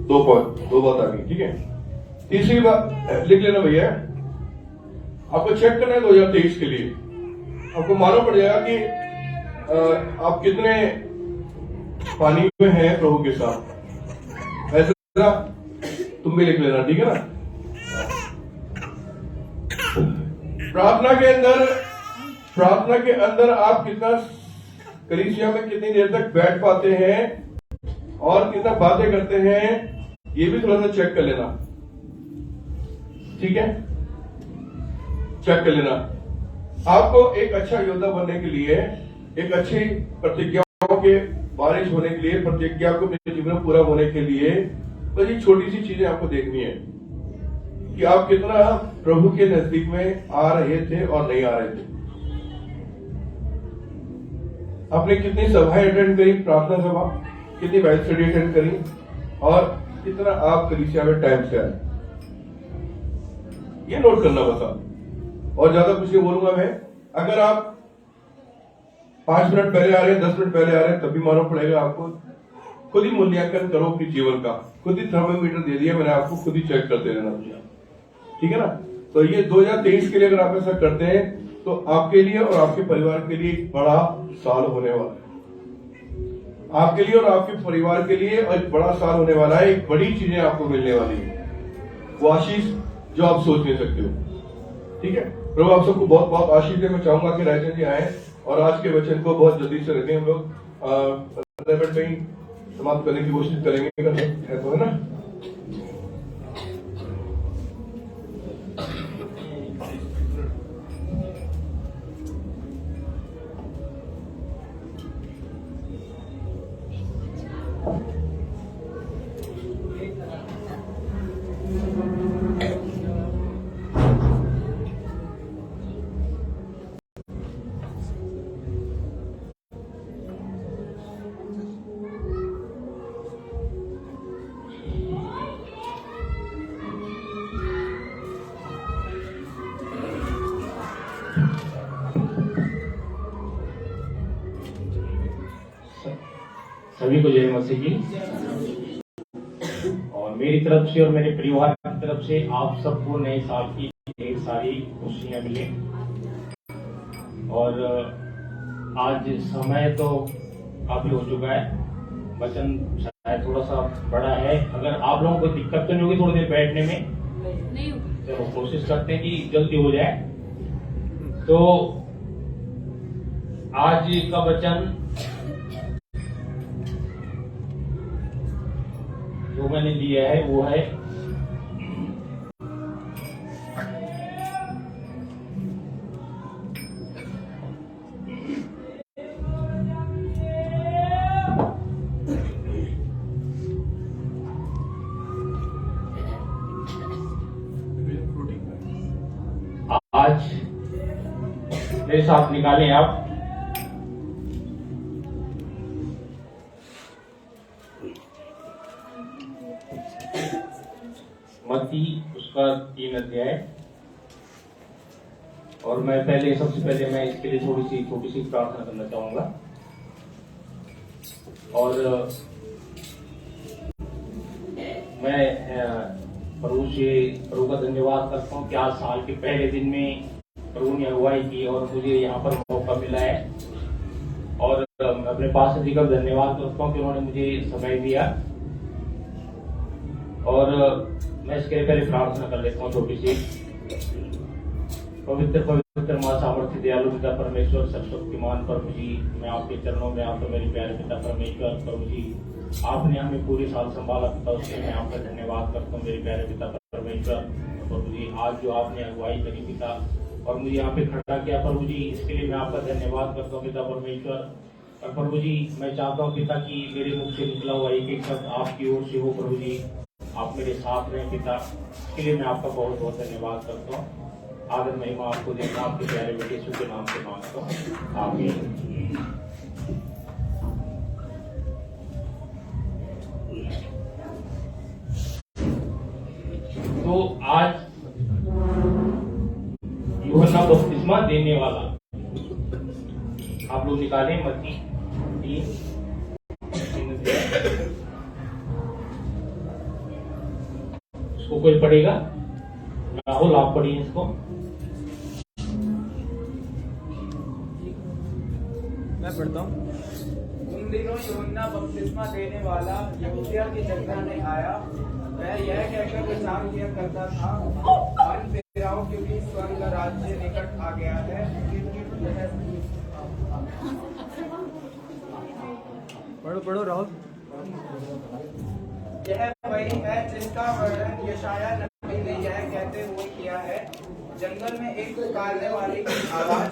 S1: 2 बात आ गई, ठीक है। तीसरी बात लिख लेना भैया, आपको चेक करना है 2023 के लिए। आपको मालूम पड़ जाएगा कि आप कितने पानी में हैं प्रभु के साथ। ऐसा तुम भी लिख लेना, ठीक है ना। प्रार्थना के अंदर आप कितना कलीसिया में कितनी देर तक बैठ पाते हैं और कितना बातें करते हैं, ये भी थोड़ा सा चेक कर लेना, ठीक है। चेक कर लेना। आपको एक अच्छा योद्धा बनने के लिए, एक अच्छी प्रतिज्ञाओं के बारिश होने के लिए, प्रतिज्ञा को अपने जीवन में पूरा होने के लिए बस ये छोटी सी चीजें आपको देखनी है कि आप कितना प्रभु के नजदीक में आ रहे थे और नहीं आ रहे थे। आपने कितनी सभाएं अटेंड करी, प्रार्थना सभा, कितनी बाइबल स्टडी अटेंड करी और कितना आप कलीसिया में टाइम से आए, ये नोट करना बस आप। और ज्यादा कुछ नहीं बोलूंगा मैं। अगर आप 5 मिनट पहले आ रहे हैं, 10 मिनट पहले आ रहे हैं, तब भी मालूम पड़ेगा आपको। खुद ही मूल्यांकन करो अपने जीवन का, खुद ही थर्मोमीटर दे दिया मैंने आपको, खुद ही चेक करते रहना, ठीक है ना। तो ये 2023 के लिए अगर आप ऐसा करते हैं तो आपके लिए और आपके परिवार के लिए एक बड़ा साल होने वाला है। आपके लिए और आपके परिवार के लिए एक बड़ा साल होने वाला है। एक बड़ी चीजें आपको मिलने वाली है, वो आशीष जो आप सोच नहीं सकते हो, ठीक है। प्रभु आप सबको बहुत बहुत आशीष दे। मैं चाहूंगा कि राजन जी आए और आज के वचन को बहुत जल्दी से रखें। हम लोग कहीं समाप्त करने की कोशिश करेंगे, है तो, है ना।
S8: सभी को जय मसीह की। और मेरी तरफ से और मेरे परिवार की तरफ से आप सबको नए साल की ढेर सारी खुशियां मिले। और आज समय तो काफी हो चुका है, वचन शायद थोड़ा सा बड़ा है। अगर आप लोगों को दिक्कत तो नहीं होगी थोड़ी देर बैठने में? नहीं, तो कोशिश करते हैं कि जल्दी हो जाए। तो आज का वचन जो मैंने लिया है वो है आज मेरे साथ निकालें आप। मत्ती उसका 3 अध्याय। और मैं सबसे पहले मैं इसके लिए छोटी सी प्रार्थना करना चाहूंगा। और मैं प्रभु का धन्यवाद करता हूँ कि आज साल के पहले दिन में प्रभु ने अगुवाई की और मुझे यहाँ पर मौका मिला है। और अपने पास जी का धन्यवाद करता हूँ कि उन्होंने मुझे समय दिया। और मैं इसके लिए पहले प्रार्थना कर लेता हूँ छोटी सी। पवित्र पवित्र माँ सामर्थ्य दयालु पिता परमेश्वर सर्वशक्तिमान प्रभु जी, मैं आपके चरणों में आता हूं मेरे प्यारे पिता परमेश्वर। प्रभु जी, आपने हमें पूरे साल संभाला पिता, उसके लिए मैं आपका धन्यवाद करता हूँ मेरे प्यारे पिता परमेश्वर। प्रभु जी, आज जो आपने अगुवाई करी पिता और मुझे यहाँ पे खड़ा किया प्रभु जी, इसके लिए मैं आपका धन्यवाद करता हूँ पिता परमेश्वर। और प्रभु जी, मैं चाहता हूँ पिता कि मेरे मुख से निकला हुआ एक एक शब्द आपकी ओर से हो प्रभु जी, आप मेरे साथ रहें पिता, इसके लिए मैं आपका बहुत बहुत धन्यवाद करता हूँ। आदर महिमा आपको देना, आपके प्यारे बेटे यीशु के नाम से मांगता हूँ, आमीन। तो आज यूहन्ना बपतिस्मा देने वाला आप लोग निकालें मत्ती 3। इसको कोई पढ़ेगा? राहुल आप पढ़िए इसको।
S4: मैं पढ़ता हूँ। उन दिनों यूहन्ना बपतिस्मा देने वाला यहूदिया की जंगल में आया। वह यह कहकर प्रचार किया करता था, मन फिराओ क्योंकि स्वर्ग का राज्य निकट आ गया है। पढ़ो राहुल। यह वही है जिसका वर्णन यशाया नबी ने यह कहते हुए किया है, जंगल में एक पुकारने वाले की आवाज,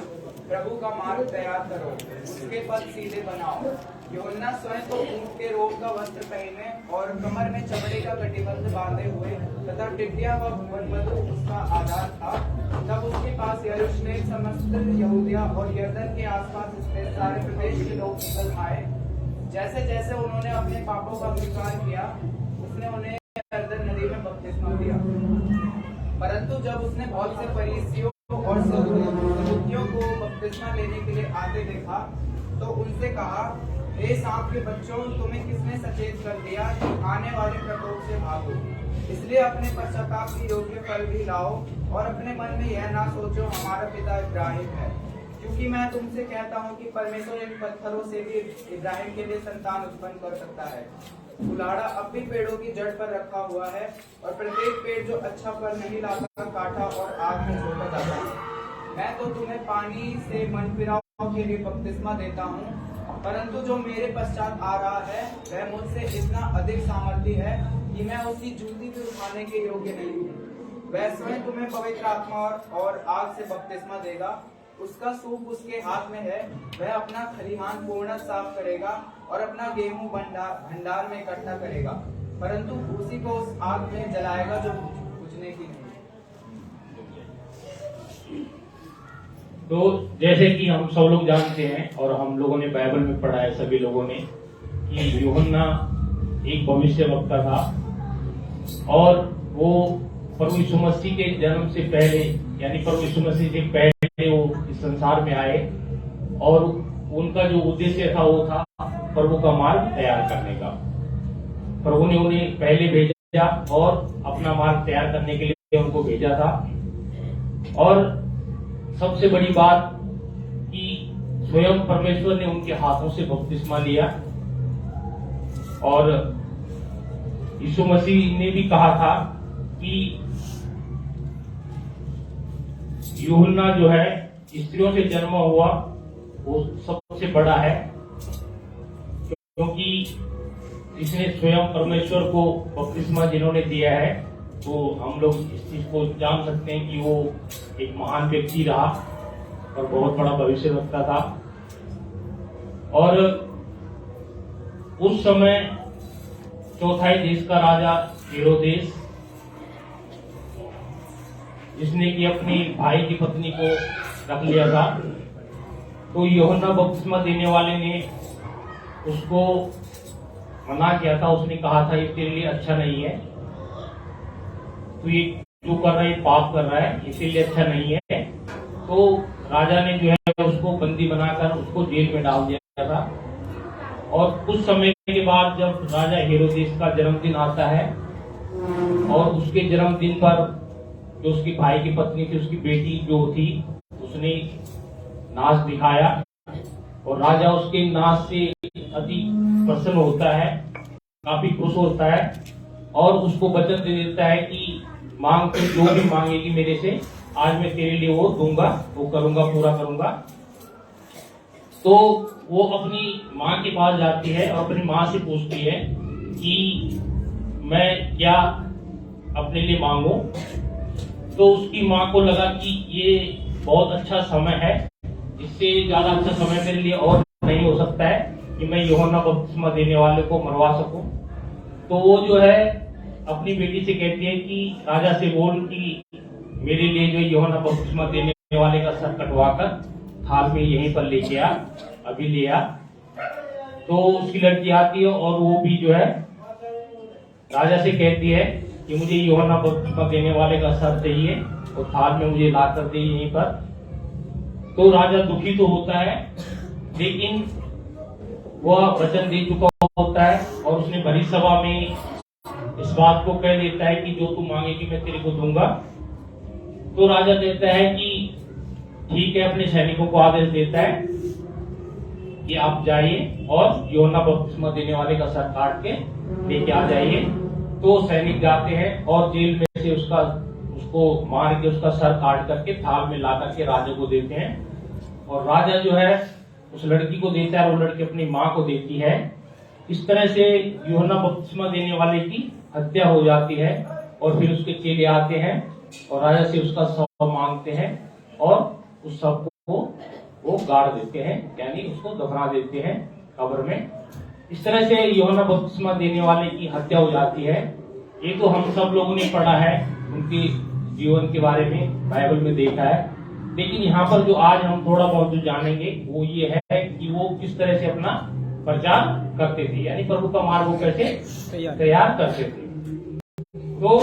S4: प्रभु का मार्ग तैयार करो, उसके पथ सीधे बनाओ। यूहन्ना स्वयं तो ऊंट के रोम का वस्त्र पहने और कमर में चमड़े का गठबंध बांधे हुए तथा टिड्डिया व वनमधु उसका आधार था। तब उसके पास यरूशलेम, समस्त यहूदिया और यरदन के आसपास स्थित सारे प्रदेश के लोग निकल आए। जैसे जैसे उन्होंने अपने पापों का स्वीकार किया, उसने उन्हें यरदन नदी में बपतिस्मा दिया। परंतु जब उसने बहुत से फरीसियों और सदूकियों को बपतिस्मा लेने के लिए आते देखा, तो उनसे कहा, हे सांप के बच्चों, तुम्हें किसने सचेत कर दिया कि आने वाले प्रकोप से भागो? इसलिए अपने पश्चाताप की योग्य फल भी लाओ और अपने मन में यह ना सोचो हमारा पिता इब्राहिम है, क्योंकि मैं तुमसे कहता हूँ कि परमेश्वर इन पत्थरों से भी इब्राहिम के लिए संतान उत्पन्न कर सकता है। कुल्हाड़ा अब भी पेड़ों की जड़ पर रखा हुआ है और प्रत्येक पेड़ जो अच्छा फल नहीं लाता काटा और आग में झोंका जाता है। मैं तो तुम्हें पानी से मन फिराव के लिए बपतिस्मा देता हूँ, परंतु जो मेरे पश्चात आ रहा है वह मुझसे इतना अधिक सामर्थी है कि मैं उसकी जूती भी उठाने के योग्य नहीं हूँ। वह स्वयं तुम्हें पवित्र आत्मा और आग से बपतिस्मा देगा। उसका सूप उसके हाथ में है, वह अपना खलिहान पूर्ण साफ करेगा और अपना गेहूं भंडार में इकट्ठा करेगा, परंतु उसी को उस आग में जलाएगा जो बुझने की नहीं।
S8: तो जैसे कि हम सब लोग जानते हैं और हम लोगों ने बाइबल में पढ़ा है सभी लोगों ने कि यूहन्ना एक भविष्यवक्ता था और वो प्रभु यीशु मसीह के जन्म से पहले, यानी प्रभु यीशु मसीह से पहले वो इस संसार में आए और उनका जो उद्देश्य था वो था प्रभु का मार्ग तैयार करने का। प्रभु ने उन्हें पहले भेजा और अपना मार्ग तैयार करने के लिए उनको भेजा था। और सबसे बड़ी बात कि स्वयं परमेश्वर ने उनके हाथों से बपतिस्मा लिया और यीशु मसीह ने भी कहा था कि यूहन्ना जो है स्त्रियों से जन्म हुआ वो सबसे बड़ा है, क्योंकि इसने स्वयं परमेश्वर को बपतिस्मा जिन्होंने दिया है, तो हम लोग इस चीज को जान सकते हैं कि वो एक महान व्यक्ति रहा और बहुत बड़ा भविष्यवक्ता था। और उस समय चौथाई देश का राजा हेरोदेस, जिसने कि अपनी भाई की पत्नी को रख लिया था, तो यूहन्ना बपतिस्मा देने वाले ने उसको मना किया था। उसने कहा था ये तेरे लिए अच्छा नहीं है, तो ये जो कर रहा है पाप कर रहा है, इसीलिए अच्छा नहीं है। तो राजा ने जो है उसको बंदी बनाकर उसको जेल में डाल दिया था। और कुछ समय के बाद जब राजा हेरोदेस का जन्मदिन आता है और उसके जन्मदिन पर जो उसकी भाई की पत्नी थी, उसकी बेटी जो थी, उसने नाच दिखाया और राजा उसके नाच से अति प्रसन्न होता है, काफी खुश होता है और उसको वचन दे देता है कि मांग तो जो भी मांगेगी मेरे से आज मैं तेरे लिए वो दूंगा, वो करूंगा, पूरा करूंगा। तो वो अपनी माँ के पास जाती है और अपनी माँ से पूछती है कि मैं क्या अपने लिए मांगू। तो उसकी माँ को लगा कि ये बहुत अच्छा समय है, इससे ज्यादा अच्छा समय मेरे लिए और नहीं हो सकता है कि मैं यूहन्ना बपतिस्मा देने वाले को मरवा सकूं। तो वो जो है अपनी बेटी से कहती है कि राजा से बोल कि मेरे लिए जो यूहन्ना बपतिस्मा देने वाले का सर कटवाकर थाल में यहीं पर लेके आ, अभी ले आ। तो उसकी लड़की आती है और वो भी जो है राजा से कहती है कि मुझे यूहन्ना बपतिस्मा देने वाले का सर चाहिए और थाल में मुझे ला कर दे यहीं पर। तो राजा दुखी तो होता है, लेकिन वह वचन दे चुका होता है और उसने भरी सभा में इस बात को कह देता है कि जो तू मांगेगी मैं तेरे को दूंगा। तो राजा कहता है कि ठीक है, अपने सैनिकों को आदेश देता है कि आप जाइए और यूहन्ना बपतिस्मा देने वाले का सर काट के लेके आ जाइए। तो सैनिक जाते हैं और जेल में से उसको मार के उसका सर काट करके थाल में ला करके राजा को देते हैं। और राजा जो है उस लड़की को देता है और वो लड़की अपनी माँ को देती है। इस तरह से यूहन्ना बपतिस्मा देने वाले की हत्या हो जाती है और फिर उसके चेले आते हैं और राजा से उसका शव मांगते हैं और उस शव को वो गाड़ देते हैं, यानी उसको दफना देते हैं कब्र में। इस तरह से यूहन्ना बपतिस्मा देने वाले की हत्या हो जाती है। ये तो हम सब लोगों ने पढ़ा है, उनके जीवन के बारे में बाइबल में देखा है। लेकिन यहाँ पर जो आज हम थोड़ा बहुत जो जानेंगे वो ये है कि वो किस तरह से अपना प्रचार करते थे, यानी प्रभु का मार्ग वो कैसे तैयार करते थे। तो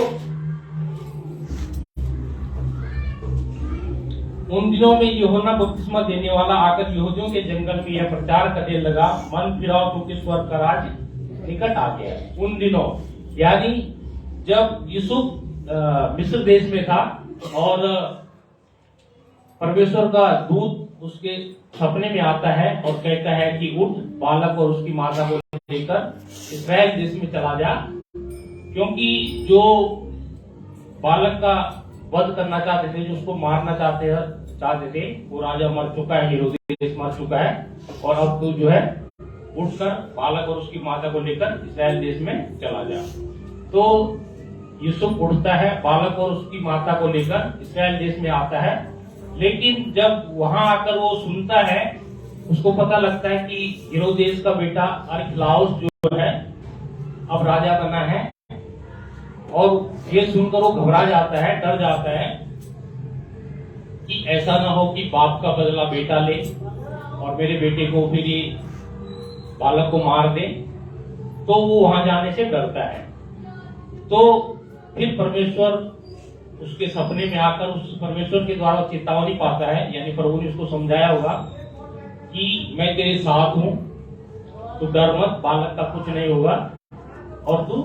S8: उन दिनों में यूहन्ना बपतिस्मा देने वाला आकर यहूदियों के जंगल में यह प्रचार करने लगा, मन फिराओ क्योंकि स्वर्ग का राज्य निकट आ गया। उन दिनों यानी जब यूसुफ मिस्र देश में था और परमेश्वर का दूत उसके सपने में आता है और कहता है कि उठ, बालक और उसकी माता को लेकर इस्राएल देश में चला जा, क्योंकि जो बालक का वध करना चाहते थे, जो उसको मारना चाहते थे, वो राजा मर चुका है, हेरोदेस मर चुका है। और अब तू जो है उठकर बालक और उसकी माता को लेकर इस्राएल देश में चला जा। तो यूसुफ उठता है, बालक और उसकी माता को लेकर इस्राएल देश में आता है। लेकिन जब वहां आकर वो सुनता है, उसको पता लगता है कि हेरोदेस का बेटा अरखलाउस जो है अब राजा बना है, और ये सुनकर वो घबरा जाता है, डर जाता है कि ऐसा ना हो कि बाप का बदला बेटा ले और मेरे बेटे को फिर ये बालक को मार दे। तो वो वहां जाने से डरता है। तो फिर परमेश्वर उसके सपने में आकर उस परमेश्वर के द्वारा चेतावनी पाता है, यानी प्रभु ने उसको समझाया होगा कि मैं तेरे साथ हूं, तू डर मत, बालक का कुछ नहीं होगा और तू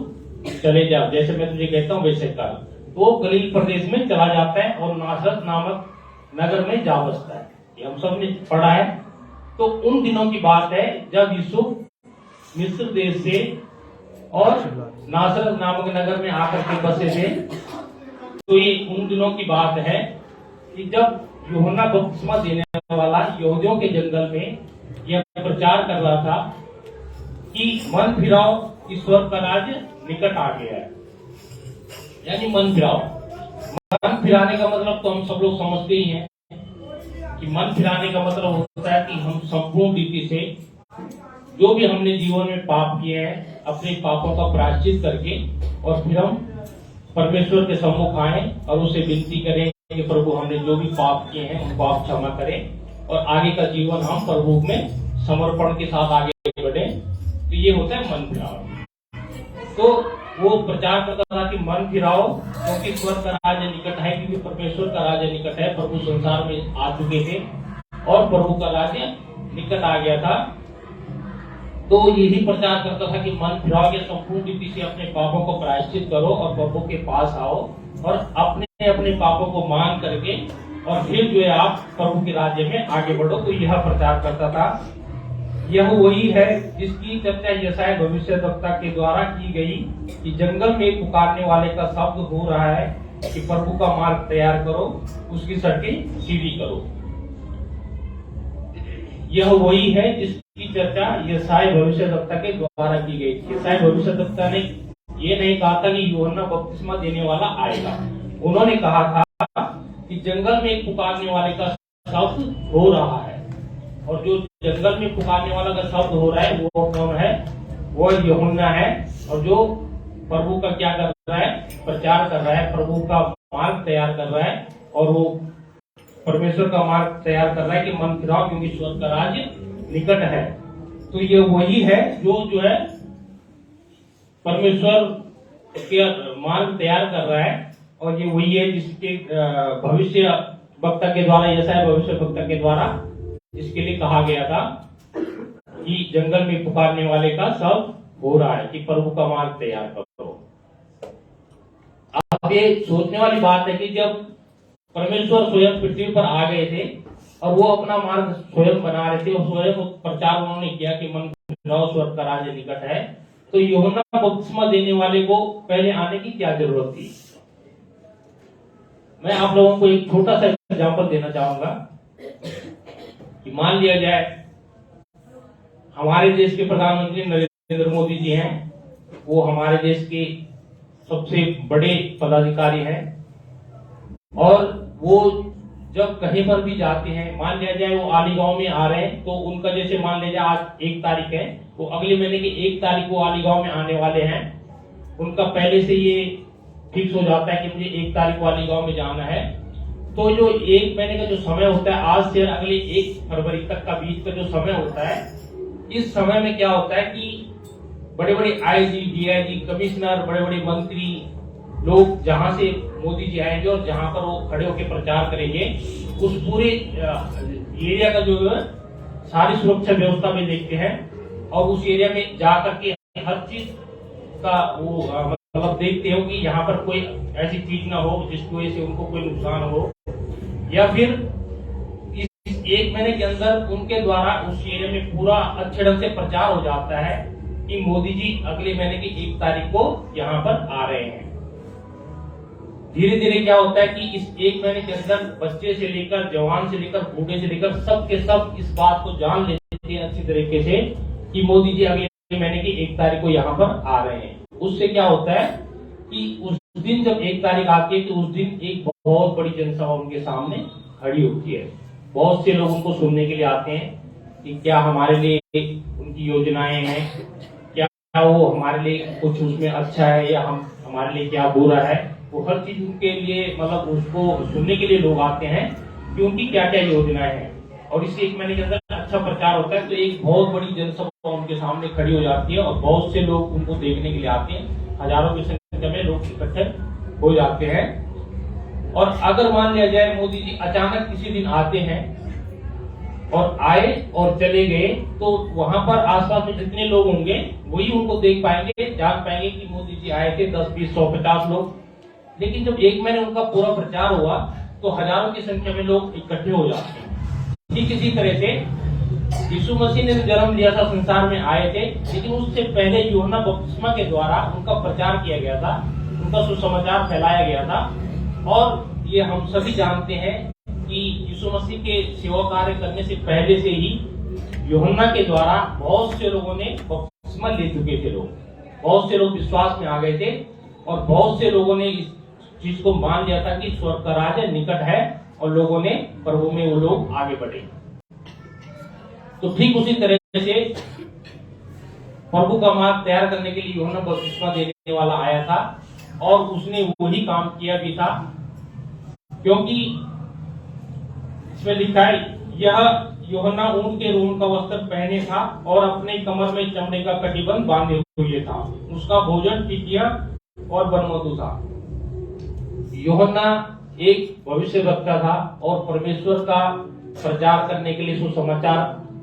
S8: चले जा, जैसे मैं तुझे कहता हूं वैसे कर। तो गलील प्रदेश में चला जाता है और नासरत नामक नगर में जा बसता है। ये हम सब ने पढ़ा है। तो उन दिनों की बात है जब यूसुफ मिस्र देश से और नासरत नामक नगर में आकर के बसे थे। तो ये उन दिनों की बात है कि जब यूहन्ना बपतिस्मा देने वाला यहूदियों के जंगल में यह प्रचार कर रहा था कि मन फिराओ, ईश्वर का राज्य निकट आ गया है। यानी मन फिराओ, मन फिराने का मतलब तो हम सब लोग समझते ही हैं कि मन फिराने का मतलब होता है कि हम संपूर्ण रीति से जो भी हमने जीवन में पाप किए हैं, अपने पापों का प्रायश्चित करके और फिर हम परमेश्वर के सम्मुख आए और उसे विनती करें कि प्रभु हमने जो भी पाप किए हैं उनको आप क्षमा करें और आगे का जीवन हम प्रभु में समर्पण के साथ आगे बढ़े। तो ये होता है मन फिराओ। तो वो प्रचार करता था कि मन फिराओ क्योंकि स्वर्ग का राज्य निकट है, क्योंकि परमेश्वर का राज्य निकट है। प्रभु संसार में आ चुके थे और प्रभु का राज्य निकट आ गया था। तो यही प्रचार करता था कि मन फिराओ के संपूर्ण रीति से अपने पापों को प्रायश्चित करो और प्रभु के पास आओ और अपने अपने पापों को मान करके और फिर जो है आप प्रभु के राज्य में आगे बढ़ो। तो यह प्रचार करता था। यह वही है जिसकी चर्चा यशायाह भविष्यद्वक्ता के द्वारा की गई कि जंगल में पुकारने वाले का शब्द हो रहा है कि प्रभु का मार्ग तैयार करो, उसकी सड़कें सीधी करो। यह वही है जिसकी चर्चा यशायाह भविष्यद्वक्ता के द्वारा की गई थी। यशायाह भविष्यद्वक्ता ने ये नहीं कहा था कि यूहन्ना बपतिस्मा देने वाला आएगा। उन्होंने कहा था कि जंगल में एक पुकारने वाले का शब्द हो रहा है, और जो जंगल में पुकारने वाला का शब्द हो रहा है वो कौन है? वो यूहन्ना है। और जो प्रभु का क्या कर रहा है? प्रचार कर रहा है, प्रभु का मार्ग तैयार कर रहा है, और वो परमेश्वर का मार्ग तैयार कर रहा है कि मन फिराओ क्योंकि स्वर्ग का राज्य निकट है। तो ये वही है जो है परमेश्वर के मार्ग तैयार कर रहा है, और ये वही है जिसके भविष्य वक्ता के द्वारा, यशायाह भविष्य वक्ता के द्वारा इसके लिए कहा गया था कि जंगल में पुकारने वाले का सब हो रहा है कि प्रभु का मार्ग तैयार करो। अब ये सोचने वाली बात है कि जब परमेश्वर स्वयं पृथ्वी पर आ गए थे और वो अपना मार्ग स्वयं बना रहे थे और स्वयं प्रचार उन्होंने किया कि मन फिराओ स्वर्ग का राज्य निकट है, तो यूहन्ना बपतिस्मा देने वाले को पहले आने की क्या जरूरत थी? मैं आप लोगों को एक छोटा सा एग्जांपल देना चाहूंगा कि मान लिया जाए हमारे देश के प्रधानमंत्री नरेंद्र मोदी जी हैं, वो हमारे देश के सबसे बड़े पदाधिकारी हैं, और वो जब कहीं पर भी जाते हैं, मान लिया जाए वो आलीगांव में आ रहे हैं, तो उनका जैसे मान लिया जाए आज 1 तारीख है, तो अगले महीने की 1 तारीख को आलीगांव में आने वाले हैं। उनका पहले से ये फिक्स हो जाता है कि मुझे 1 तारीख को आलीगांव में जाना है। तो जो 1 महीने का जो समय होता है, आज से अगले 1 फरवरी तक का बीच का जो समय होता है, इस समय में क्या होता है कि बड़े बड़े आईजी, डीआईजी, कमिश्नर, बड़े बड़े मंत्री लोग जहां से मोदी जी आएंगे और जहां पर वो खड़े होकर प्रचार करेंगे, उस पूरे एरिया का जो सारी सुरक्षा व्यवस्था में देखते हैं, और उस एरिया में जाकर के हर चीज का वो मतलब देखते हो कि यहाँ पर कोई ऐसी चीज ना हो जिसकी वजह से उनको कोई नुकसान हो, या फिर इस 1 महीने के अंदर उनके द्वारा उस एरिया में पूरा अच्छे ढंग से प्रचार हो जाता है कि मोदी जी अगले महीने की 1 तारीख को यहाँ पर आ रहे हैं। धीरे धीरे क्या होता है कि इस 1 महीने के अंदर बच्चे से लेकर जवान से लेकर बूढ़े से लेकर सब के सब इस बात को जान लेते हैं अच्छी तरीके से कि मोदी जी अगले महीने की 1 तारीख को यहाँ पर आ रहे हैं। उससे क्या होता है कि उस दिन जब 1 तारीख आती है तो उस दिन एक बहुत बड़ी जनसभा उनके सामने खड़ी होती है। बहुत से लोग उनको सुनने के लिए आते हैं कि क्या हमारे लिए उनकी योजनाएं हैं, क्या वो हमारे लिए कुछ उसमें अच्छा है या हमारे लिए क्या बुरा है। वो हर चीज उनके लिए मतलब उसको सुनने के लिए लोग आते हैं कि उनकी क्या क्या योजनाएं हैं, और इससे 1 महीने के अंदर अच्छा प्रचार होता है। तो एक बहुत बड़ी जनसभा उनके सामने खड़ी हो जाती है और बहुत से लोग उनको देखने के लिए आते हैं। हजारों की संख्या में लोग इकट्ठे हो जाते हैं। और अगर मान लिया जाए मोदी जी अचानक किसी दिन आते हैं और आए और चले गए, तो वहां पर आसपास में जितने लोग होंगे वही उनको देख पाएंगे, जान पाएंगे कि मोदी जी आए थे, 10, 20, 100, 50 लोग। लेकिन जब 1 महीने उनका पूरा प्रचार हुआ तो हजारों की संख्या में लोग इकट्ठे हो जाते हैं। ठीक इसी तरह से यीशु मसीह ने जन्म लिया था, संसार में आए थे, लेकिन उससे पहले यूहन्ना बपतिस्मा के द्वारा उनका प्रचार किया गया था, उनका सुसमाचार फैलाया गया था। और ये हम सभी जानते हैं कि यीशु मसीह के सेवा कार्य करने से पहले से ही यूहन्ना के द्वारा बहुत से लोगों ने बपतिस्मा ले चुके थे। लोग बहुत से लोग विश्वास में आ गए थे और बहुत से लोगों ने इस चीज को मान लिया था कि स्वर्ग का राज्य निकट है, और लोगों ने प्रभु में वो लोग आगे बढ़े। तो ठीक उसी तरह से प्रभु का मार्ग तैयार करने के लिए यूहन्ना बपतिस्मा देने वाला आया था, और उसने वही काम किया भी था, क्योंकि इसमें लिखा है यह यूहन्ना ऊन के रून का वस्त्र पहने था और अपने कमर में चमड़े का कटिबंध बांधे हुए था। उसका भोजन टिकिया और बनमधु था। यूहन्ना एक भविष्यवक्ता था और परमेश्वर का प्रचार करने के लिए, सुसमाचार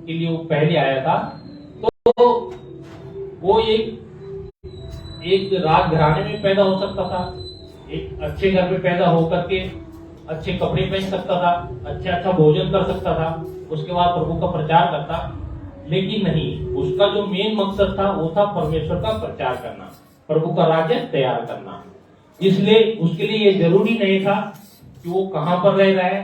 S8: के लिए वो पहले आया था। तो वो एक राजघराने में पैदा हो सकता था, एक अच्छे घर में पैदा होकर के अच्छे कपड़े पहन सकता था, अच्छा भोजन कर सकता था, उसके बाद प्रभु का प्रचार करता। लेकिन नहीं, उसका जो मेन मकसद था वो था परमेश्वर का प्रचार करना, प्रभु का राज्य तैयार करना। इसलिए उसके लिए ये जरूरी नहीं था कि वो कहां पर रह रहा है,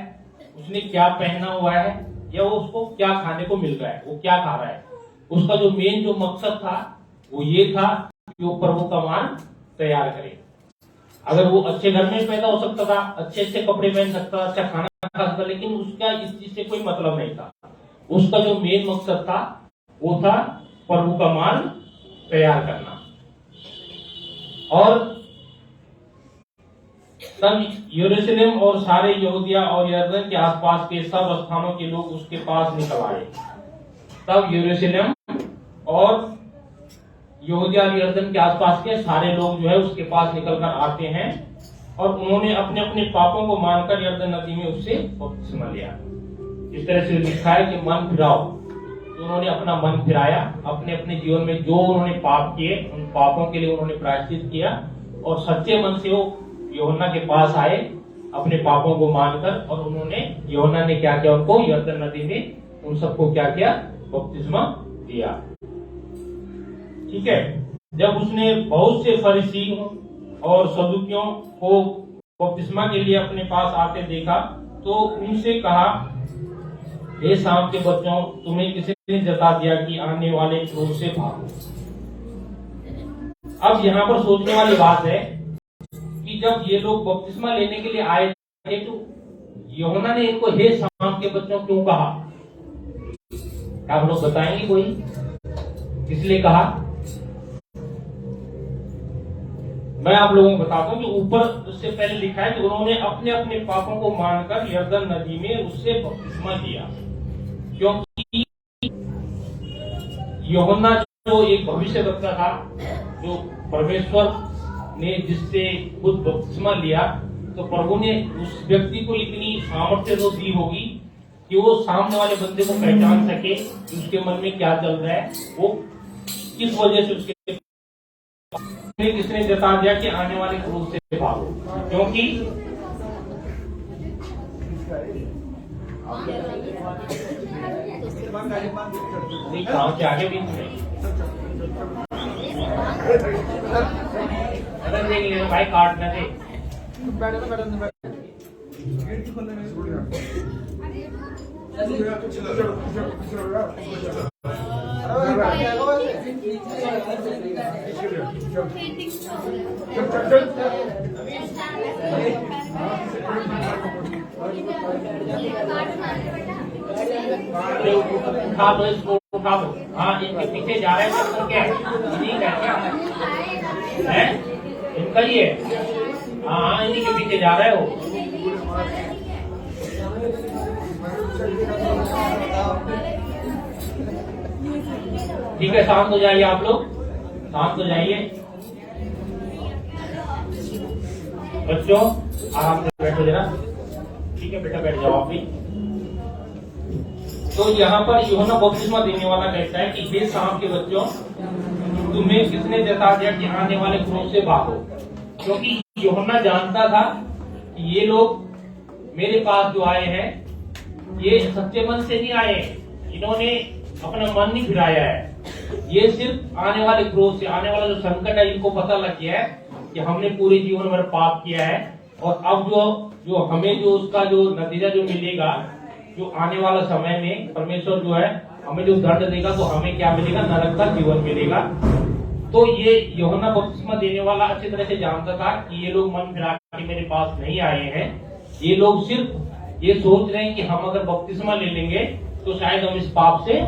S8: उसने क्या पहना हुआ है, या वो उसको क्या खाने को मिल रहा है, वो क्या खा रहा है। उसका जो मेन जो मकसद था वो ये था कि वो प्रभु का मान तैयार करे। अगर वो अच्छे घर में पैदा हो सकता था, अच्छे अच्छे कपड़े पहन सकता था, अच्छा खाना खा सकता, लेकिन उसका इस चीज से कोई मतलब नहीं था। उसका जो मेन मकसद था वो था प्रभु का मान तैयार करना। और तब यरूशलेम और सारे यहूदिया और यरदन के आसपास के सब स्थानों के लोग उसके पास निकल आए। तब यरूशलेम और यहूदिया और यरदन के आसपास के सारे लोग जो है उसके पास निकल कर आते हैं और उन्होंने अपने अपने पापों को मानकर यरदन नदी में उससे बपतिस्मा लिया। इस तरह से लिखा है कि मन फिराओ। तो उन्होंने अपना मन फिराया, अपने अपने जीवन में जो उन्होंने पाप किए उन पापों के लिए उन्होंने प्रायश्चित किया और सच्चे मन से वो यूहन्ना के पास आए अपने पापों को मानकर। और उन्होंने, यूहन्ना ने क्या किया, उनको यरदन नदी में उन सबको क्या किया, बपतिस्मा दिया। ठीक है। जब उसने बहुत से फरीसियों और सदूकियों को बपतिस्मा के लिए अपने पास आते देखा तो उनसे कहा, हे शाम के बच्चों, तुम्हें किसने जता दिया कि आने वाले क्रोध से भागो। अब यहाँ पर सोचने वाली बात है कि जब ये लोग बपतिस्मा लेने के लिए आए थे तो यूहन्ना ने इनको हे शाम के बच्चों क्यों कहा? आप लोग बताएंगे कोई किस लिए कहा? मैं आप लोगों को बताता हूँ कि ऊपर उससे पहले लिखा है कि उन्होंने अपने अपने पापों को मानकर यरदन नदी में उससे बपतिस्मा लिया। क्योंकि यूहन्ना जो एक भविष्यवक्ता था, जो परमेश्वर ने जिससे खुद बपतिस्मा लिया, तो प्रभु ने उस व्यक्ति को इतनी सामर्थ्य तो दी होगी कि वो सामने वाले बंदे को पहचान सके कि उसके मन में क्या चल रहा है, वो किस वजह से उसके किसने जता दिया कि आने वाले क्रोध से भागो। क्योंकि गांव के आगे भी देख लेना भाई, काटना दे। उठा दो इसको, उठा दो। हाँ, इनके पीछे जा रहे हैं तो क्या है, इन्हीं का क्या है, इनका ही है। हाँ, इन्हीं के पीछे जा रहे हो। ठीक है, शांत हो जाइए आप लोग, शांत हो जाइए बच्चों, आराम से बैठो जरा। ठीक है बेटा, बैठ जाओ आप भी। तो यहाँ पर यूहन्ना बपतिस्मा देने वाला कहता है कि हे शाम के बच्चों, तुम्हें किसने जता दिया कि आने वाले क्रोध से भागो। क्योंकि यूहन्ना जानता था कि ये लोग मेरे पास जो आए हैं ये सच्चे मन से नहीं आए, इन्होंने अपना मन नहीं फिराया है। ये सिर्फ आने वाले क्रोध से, आने वाला जो संकट है, इनको पता लग गया है कि हमने पूरे जीवन में पाप किया है और अब जो हमें जो उसका जो नतीजा जो मिलेगा, जो आने वाला समय में परमेश्वर जो है हमें जो दंड देगा, तो हमें क्या मिलेगा, नरक का जीवन मिलेगा। तो ये यूहन्ना बपतिस्मा देने वाला अच्छी तरह से जानता था कि ये लोग मन फिरा के मेरे पास नहीं आए हैं। ये लोग सिर्फ ये सोच रहे हैं कि हम अगर बपतिस्मा ले लेंगे तो शायद हम इस पाप से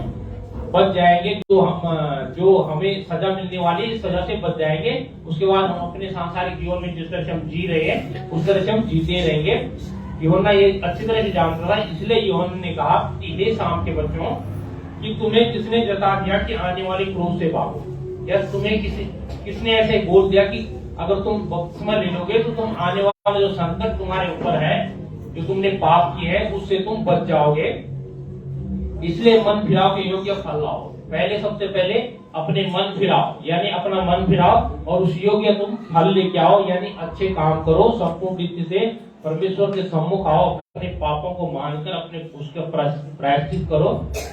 S8: बच जाएंगे, जो हमें सजा मिलने वाली इस सजा से बच जाएंगे। उसके बाद हम अपने सांसारिक जीवन में जिस तरह से हम जी रहे हैं उस तरह से हम जीते रहेंगे। यूहन्ना ये अच्छी तरह से जानता था, इसलिए यूहन्ना ने कहा कि हे शाम के बच्चों, कि तुम्हें किसने जता दिया कि आने वाले क्रोध से भागो, या तुम्हें किसने ऐसे बोल दिया कि अगर तुम बपतिस्मा ले लोगे तो तुम आने वाला जो संकट तुम्हारे ऊपर है, जो तुमने पाप किए है, उससे तुम बच जाओगे। इसलिए मन फिराव के योग्य फल लाओ। पहले सबसे पहले अपने मन फिराओ, यानी अपना मन फिराओ और उस योग्य तुम फल लेके आओ, यानी अच्छे काम करो, संपूर्ण रीति से परमेश्वर के सम्मुख आओ, अपने पापों को मानकर अपने उसका प्रायश्चित करो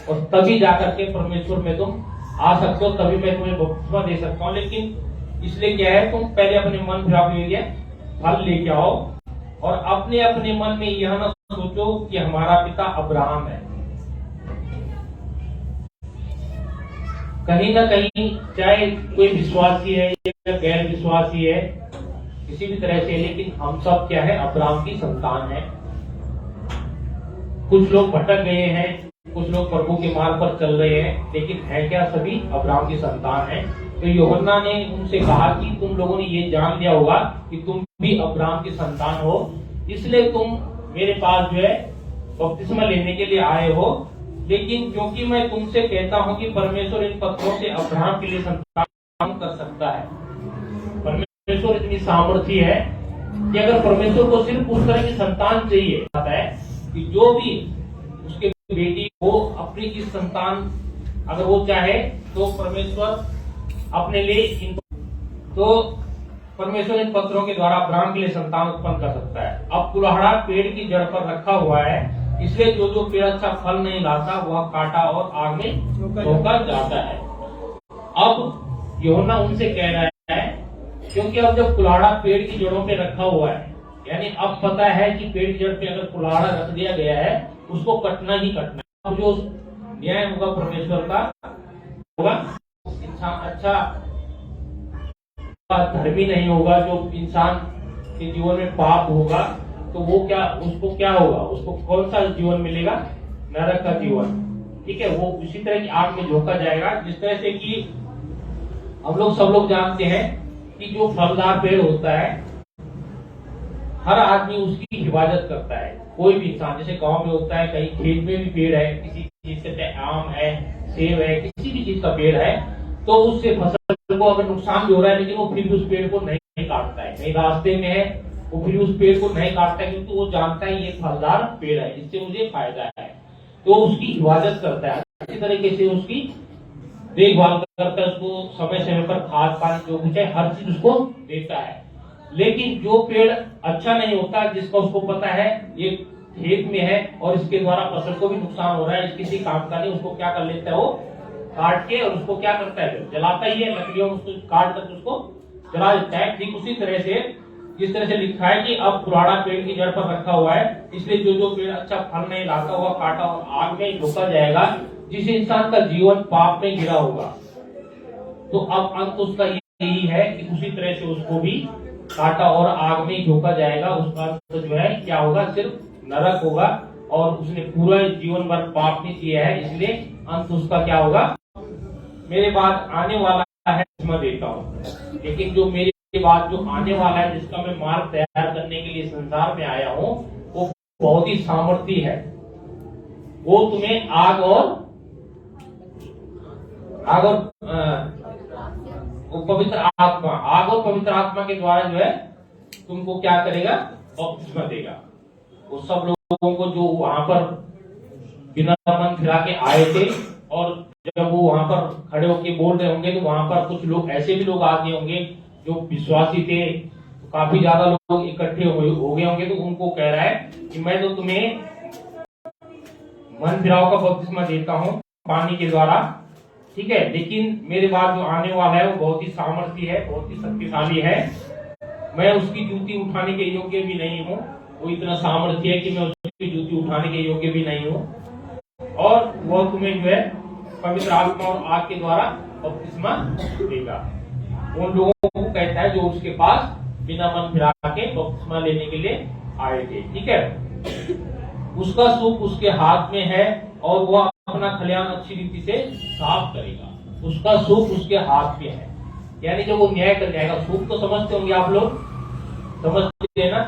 S8: और तभी जाकर के परमेश्वर में तुम आ सकते हो, तभी मैं तुम्हें बपतिस्मा दे सकता हूँ। लेकिन इसलिए क्या है, तुम पहले अपने मन फिराओ के योग्य फल लेके आओ और अपने अपने मन में यह न सोचो कि हमारा पिता अब्राहम है। कहीं ना कहीं चाहे कोई विश्वासी है या गैर विश्वासी है, किसी भी तरह से, लेकिन हम सब क्या है, अब्राहम की संतान है। कुछ लोग भटक गए हैं, कुछ लोग प्रभु के मार्ग पर चल रहे हैं, लेकिन है क्या, सभी अब्राहम की संतान है। तो यूहन्ना ने उनसे कहा कि तुम लोगों ने ये जान लिया होगा कि तुम भी अब्राहम की संतान हो, इसलिए तुम मेरे पास जो है बपतिस्मा लेने के लिए आए हो। लेकिन क्योंकि मैं तुमसे कहता हूं कि परमेश्वर इन पत्थरों से अब्राहम के लिए संतान कर सकता है। परमेश्वर इतनी सामर्थ्य है कि अगर परमेश्वर को सिर्फ उस तरह की संतान चाहिए, आता है कि जो भी उसके बेटी को अपनी की संतान अगर वो चाहे तो परमेश्वर अपने लिए परमेश्वर इन पत्थरों के द्वारा अब्राहम के लिए संतान उत्पन्न कर सकता है। अब कुल्हाड़ा पेड़ की जड़ पर रखा हुआ है, इसलिए जो जो पेड़ अच्छा फल नहीं लाता वह काटा और आग में झोंका जाता है। अब यूहन्ना उनसे कह रहा है, क्योंकि अब जब कुल्हाड़ा पेड़ की जड़ों पे रखा हुआ है, यानी अब पता है कि पेड़ की जड़ पे अगर कुल्हाड़ा रख दिया गया है उसको कटना ही कटना है। अब जो न्याय होगा परमेश्वर का होगा, इंसान अच्छा धर्मी नहीं होगा, जो इंसान के जीवन में पाप होगा तो वो क्या, उसको क्या होगा, उसको कौन सा जीवन मिलेगा, नरक का जीवन। ठीक है, वो उसी तरह की आग में झोंका जाएगा। जिस तरह से कि हम लोग सब लोग जानते हैं कि जो फलदार पेड़ होता है हर आदमी उसकी हिफाजत करता है। कोई भी इंसान, जैसे गांव में होता है, कहीं खेत में भी पेड़ है, किसी चीज से आम है, सेब है, किसी भी चीज का पेड़ है, तो उससे फसल को अगर नुकसान भी हो रहा है लेकिन वो फिर भी उस पेड़ को नहीं काटता है। कहीं रास्ते में है वो फिर उस पेड़ को नहीं काटता है, क्योंकि वो जानता है ये फलदार पेड़ है, इससे मुझे फायदा है, तो उसकी हिफाजत करता है। अच्छी तरीके से उसकी देखभाल करता है, उसको समय समय पर खाद पानी जो कुछ है हर चीज उसको देता है। लेकिन जो पेड़ अच्छा नहीं होता, जिसका उसको पता है ये खेत में है और इसके द्वारा फसल को भी नुकसान हो रहा है, किसी काम का नहीं, उसको क्या कर लेता है, वो काट के और उसको क्या करता है, जलाता ही है, लकड़ियों में उसको काट कर उसको जला देता है। ठीक उसी तरह से जिस तरह से लिखा है कि अब कुल्हाड़ा पेड़ की जड़ पर रखा हुआ है, इसलिए जो जो पेड़ अच्छा फल नहीं लाता हुआ काटा और आग में झोंका जाएगा। जिस इंसान का जीवन पाप में गिरा होगा तो अब अंत उसका यही है कि उसी तरह से उसको भी काटा और आग में झोंका जाएगा। उसका अंत जो है क्या होगा, सिर्फ नरक होगा, और उसने पूरा जीवन भर पाप नहीं किया है, इसलिए अंत उसका क्या होगा। मेरे बाद आने वाला है, मैं देता हूँ, लेकिन जो मेरे बाद जो आने वाला है, जिसका मैं मार्ग तैयार करने के लिए संसार में आया हूँ, वो बहुत ही सामर्थी है। वो तुम्हें आग और पवित्र आत्मा के द्वारा जो है तुमको क्या करेगा, बपतिस्मा देगा। वो सब लोगों को जो वहां पर बिना मन फिरा के आए थे, और जब वो वहां पर खड़े होके बोल रहे होंगे तो वहां पर कुछ लोग ऐसे भी लोग आ गए होंगे जो विश्वासी थे, तो काफी ज्यादा लोग इकट्ठे हो गए होंगे। तो उनको कह रहा है कि मैं तो तुम्हें मन फिराव का बपतिस्मा देता हूँ पानी के द्वारा, ठीक है, लेकिन मेरे बाद जो आने वाला है वो बहुत ही सामर्थी है, बहुत ही शक्तिशाली है। मैं उसकी जूती उठाने के योग्य भी नहीं हूँ, वो इतना सामर्थ्य है कि मैं उसकी जूती उठाने के योग्य भी नहीं हूँ। और वो तुम्हें जो है पवित्र आत्मा और आग के द्वारा बपतिस्मा देगा। उन लोगों को कहता है जो उसके पास बिना मन फिरा के बपतिस्मा लेने के लिए आए थे, ठीक है। उसका सूप उसके हाथ में है और वह अपना खलियान अच्छी रीति से साफ करेगा। उसका सूप उसके हाथ में है, यानी जब वो न्याय कर जाएगा। सूप तो समझते होंगे आप लोग, समझते हैं ना,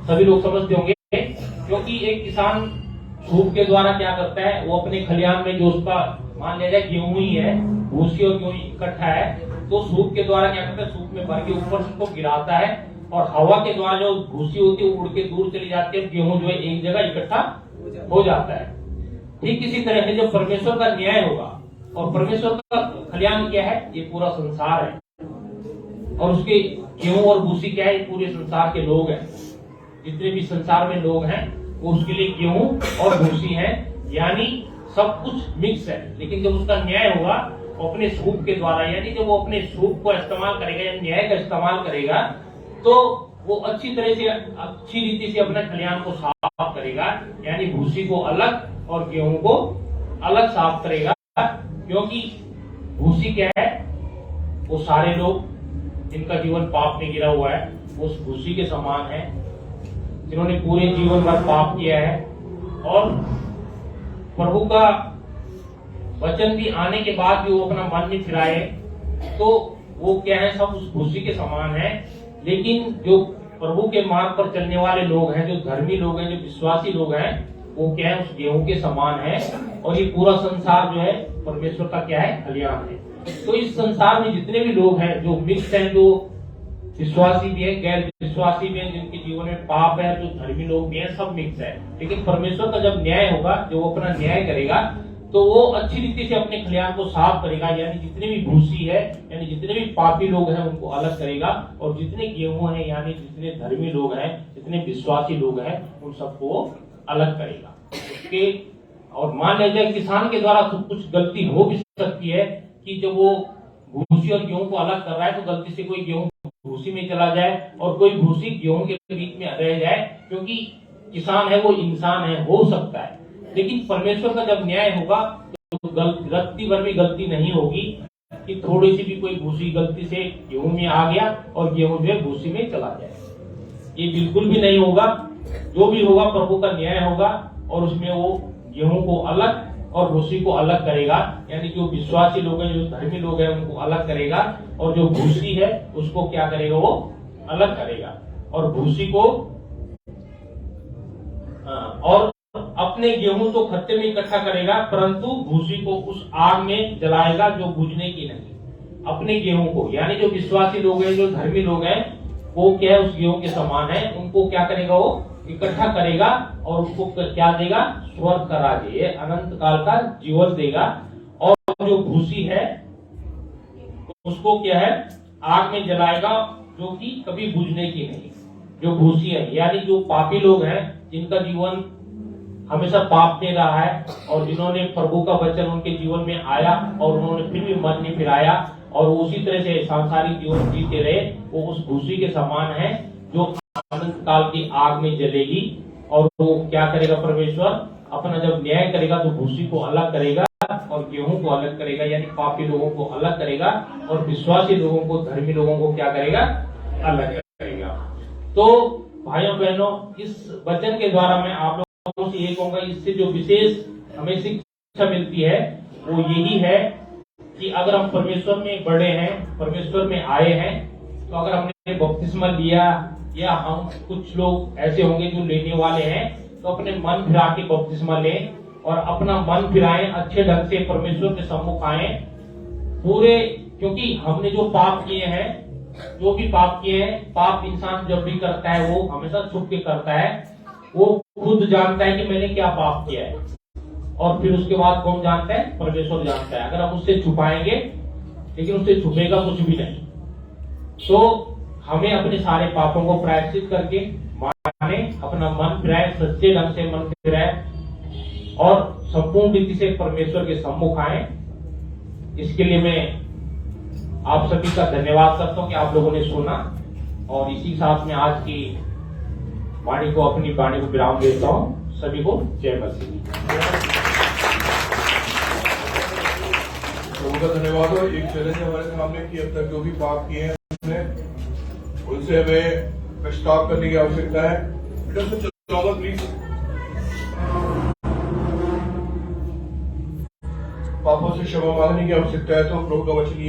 S8: सभी लोग समझते होंगे, क्योंकि एक किसान सूप के द्वारा क्या करता है, वो अपने खलियान में जो उसका मान लिया जाए गेहूं ही है, भूसी और गेहूं इकट्ठा है, तो सूप के द्वारा क्या करता है, सूप में भर के ऊपर से उसको गिराता है और हवा के द्वारा जो भूसी होती है वो उड़ के दूर चली जाती है, गेहूं जो है एक जगह इकट्ठा हो जाता है। ठीक इसी तरह से जब परमेश्वर का न्याय होगा, और परमेश्वर का खलियान क्या है, ये पूरा संसार है, और उसके गेहूं और भूसी क्या है, पूरे संसार के लोग हैं। जितने भी संसार में लोग हैं वो उसके लिए गेहूं और भूसी है, यानी सब कुछ मिक्स है। लेकिन जब उसका न्याय होगा अपने सूप के द्वारा, यानी जब वो अपने सूप को इस्तेमाल करेगा या न्याय का इस्तेमाल करेगा, तो वो अच्छी तरह से अच्छी रीति से अपने खलिहान को साफ करेगा, यानी भूसी को अलग और गेहूं को अलग साफ करेगा। क्योंकि भूसी क्या है, वो सारे लोग जिनका जीवन पाप में गिरा हुआ है वो उस भूसी के समान है, जिन्होंने पूरे जीवन भर पाप किया है और प्रभु का वचन भी आने के बाद भी वो अपना मन नहीं फिराए, तो वो क्या है, सब उस भूसी के समान है। लेकिन जो प्रभु के मार्ग पर चलने वाले लोग हैं, जो धर्मी लोग हैं, जो विश्वासी लोग हैं, वो क्या है, उस गेहूं के समान है। और ये पूरा संसार जो है परमेश्वर का क्या है, खलिहान है। तो इस संसार में जितने भी लोग हैं, जो मिक्स हैं, जो विश्वासी भी है, गैर विश्वासी भी है, जिनके जीवन में पाप है, जो धर्मी लोग भी हैं, सब मिक्स है। लेकिन परमेश्वर का जब न्याय होगा, जो वो अपना न्याय करेगा, तो वो अच्छी रीति से अपने खलिहान को साफ करेगा, यानी जितने भी भूसी है, यानी जितने भी पापी लोग हैं उनको अलग करेगा, और जितने गेहूं हैं, यानी जितने धर्मी लोग हैं, जितने विश्वासी लोग हैं, उन सबको अलग करेगा। उसके और मान लीजिए किसान के द्वारा कुछ गलती हो भी सकती है कि जब वो भूसी और गेहूं को अलग कर रहा है, तो गलती से कोई गेहूं भूसी में चला जाए और कोई भूसी गेहूं के बीच में रह जाए, क्योंकि किसान है, वो इंसान है, हो सकता है। लेकिन परमेश्वर का जब न्याय होगा तो रत्ती भर भी गलती नहीं होगी कि थोड़ी सी भी कोई भूसी गलती से गेहूं में आ गया और गेहूं जो है भूसी में चला जाए, ये बिल्कुल भी नहीं होगा। जो भी होगा प्रभु का न्याय होगा, और उसमें वो गेहूं को अलग और भूसी को अलग करेगा, यानी जो विश्वासी लोग हैं, जो धर्मी लोग हैं, उनको अलग करेगा, और जो भूसी है उसको क्या करेगा, वो अलग करेगा। और भूसी को और अपने गेहूं तो खत्ते में इकट्ठा करेगा, परंतु भूसी को उस आग में जलाएगा जो बुझने की नहीं। अपने गेहूं को, यानी जो विश्वासी लोग हैं, जो धर्मी लोग हैं, वो क्या है, उस गेहूं के समान है। उनको क्या करेगा, वो इकट्ठा करेगा और उसको क्या देगा, स्वर्ग का राज्य, अनंत काल का जीवन देगा। और जो भूसी है उसको क्या है, आग में जलाएगा, जो कि कभी बुझने की नहीं। जो भूसी है, यानी जो पापी लोग हैं, जिनका जीवन हमेशा पाप में रहा है, और जिन्होंने प्रभु का वचन उनके जीवन में आया और उन्होंने फिर भी मन नहीं फिराया और उसी तरह से सांसारिक जीवन जीते रहे, वो उस भूसी के समान है, जो अनंत काल की आग में जलेगी। और वो क्या करेगा, परमेश्वर अपना जब न्याय करेगा तो भूसी को अलग करेगा और गेहूं को अलग करेगा, यानी पापी लोगों को अलग करेगा, और विश्वासी लोगों को, धर्मी लोगों को क्या करेगा, अलग करेगा। तो भाइयों बहनों, इस वचन के द्वारा मैं आप लोगों से ये कहूंगा, इससे जो विशेष हमें शिक्षा मिलती है वो यही है कि अगर हम परमेश्वर में बड़े हैं, परमेश्वर में आए हैं, तो अगर हमने बपतिस्मा लिया, या हम कुछ लोग ऐसे होंगे जो लेने वाले हैं, तो अपने मन फिरा के बपतिस्मा लें और अपना मन फिराएं, अच्छे ढंग से परमेश्वर के सम्मुख आए पूरे। क्योंकि हमने जो पाप किए हैं, जो भी पाप किए हैं, पाप इंसान जब भी करता है वो हमेशा छुप के करता है। वो खुद जानता है कि मैंने क्या पाप किया है, और फिर उसके बाद कौन जानता है, परमेश्वर जानता है। अगर हम उससे छुपाएंगे, लेकिन उससे छुपेगा कुछ भी नहीं। तो हमें अपने सारे पापों को प्रायश्चित करके माने, अपना मन फिराए, सच्चे ढंग से मन फिराए और संपूर्ण रीति से परमेश्वर के सम्मुख आए। इसके लिए मैं आप सभी का धन्यवाद करता हूं कि आप लोगों ने सुना, और इसी साथ में आज की वाणी को, अपनी वाणी को विराम देता हूं। सभी को जय मसीह।
S1: प्रभु का धन्यवाद हो। एक चैलेंज हमारे सामने कि अब तक जो भी पाप किए हैं उनसे हमें पश्चाताप करने की आवश्यकता है। बेटा से चलो प्लीज। पापों से क्षमा मांगने की आवश्यकता है। तो प्रभु का वचन ये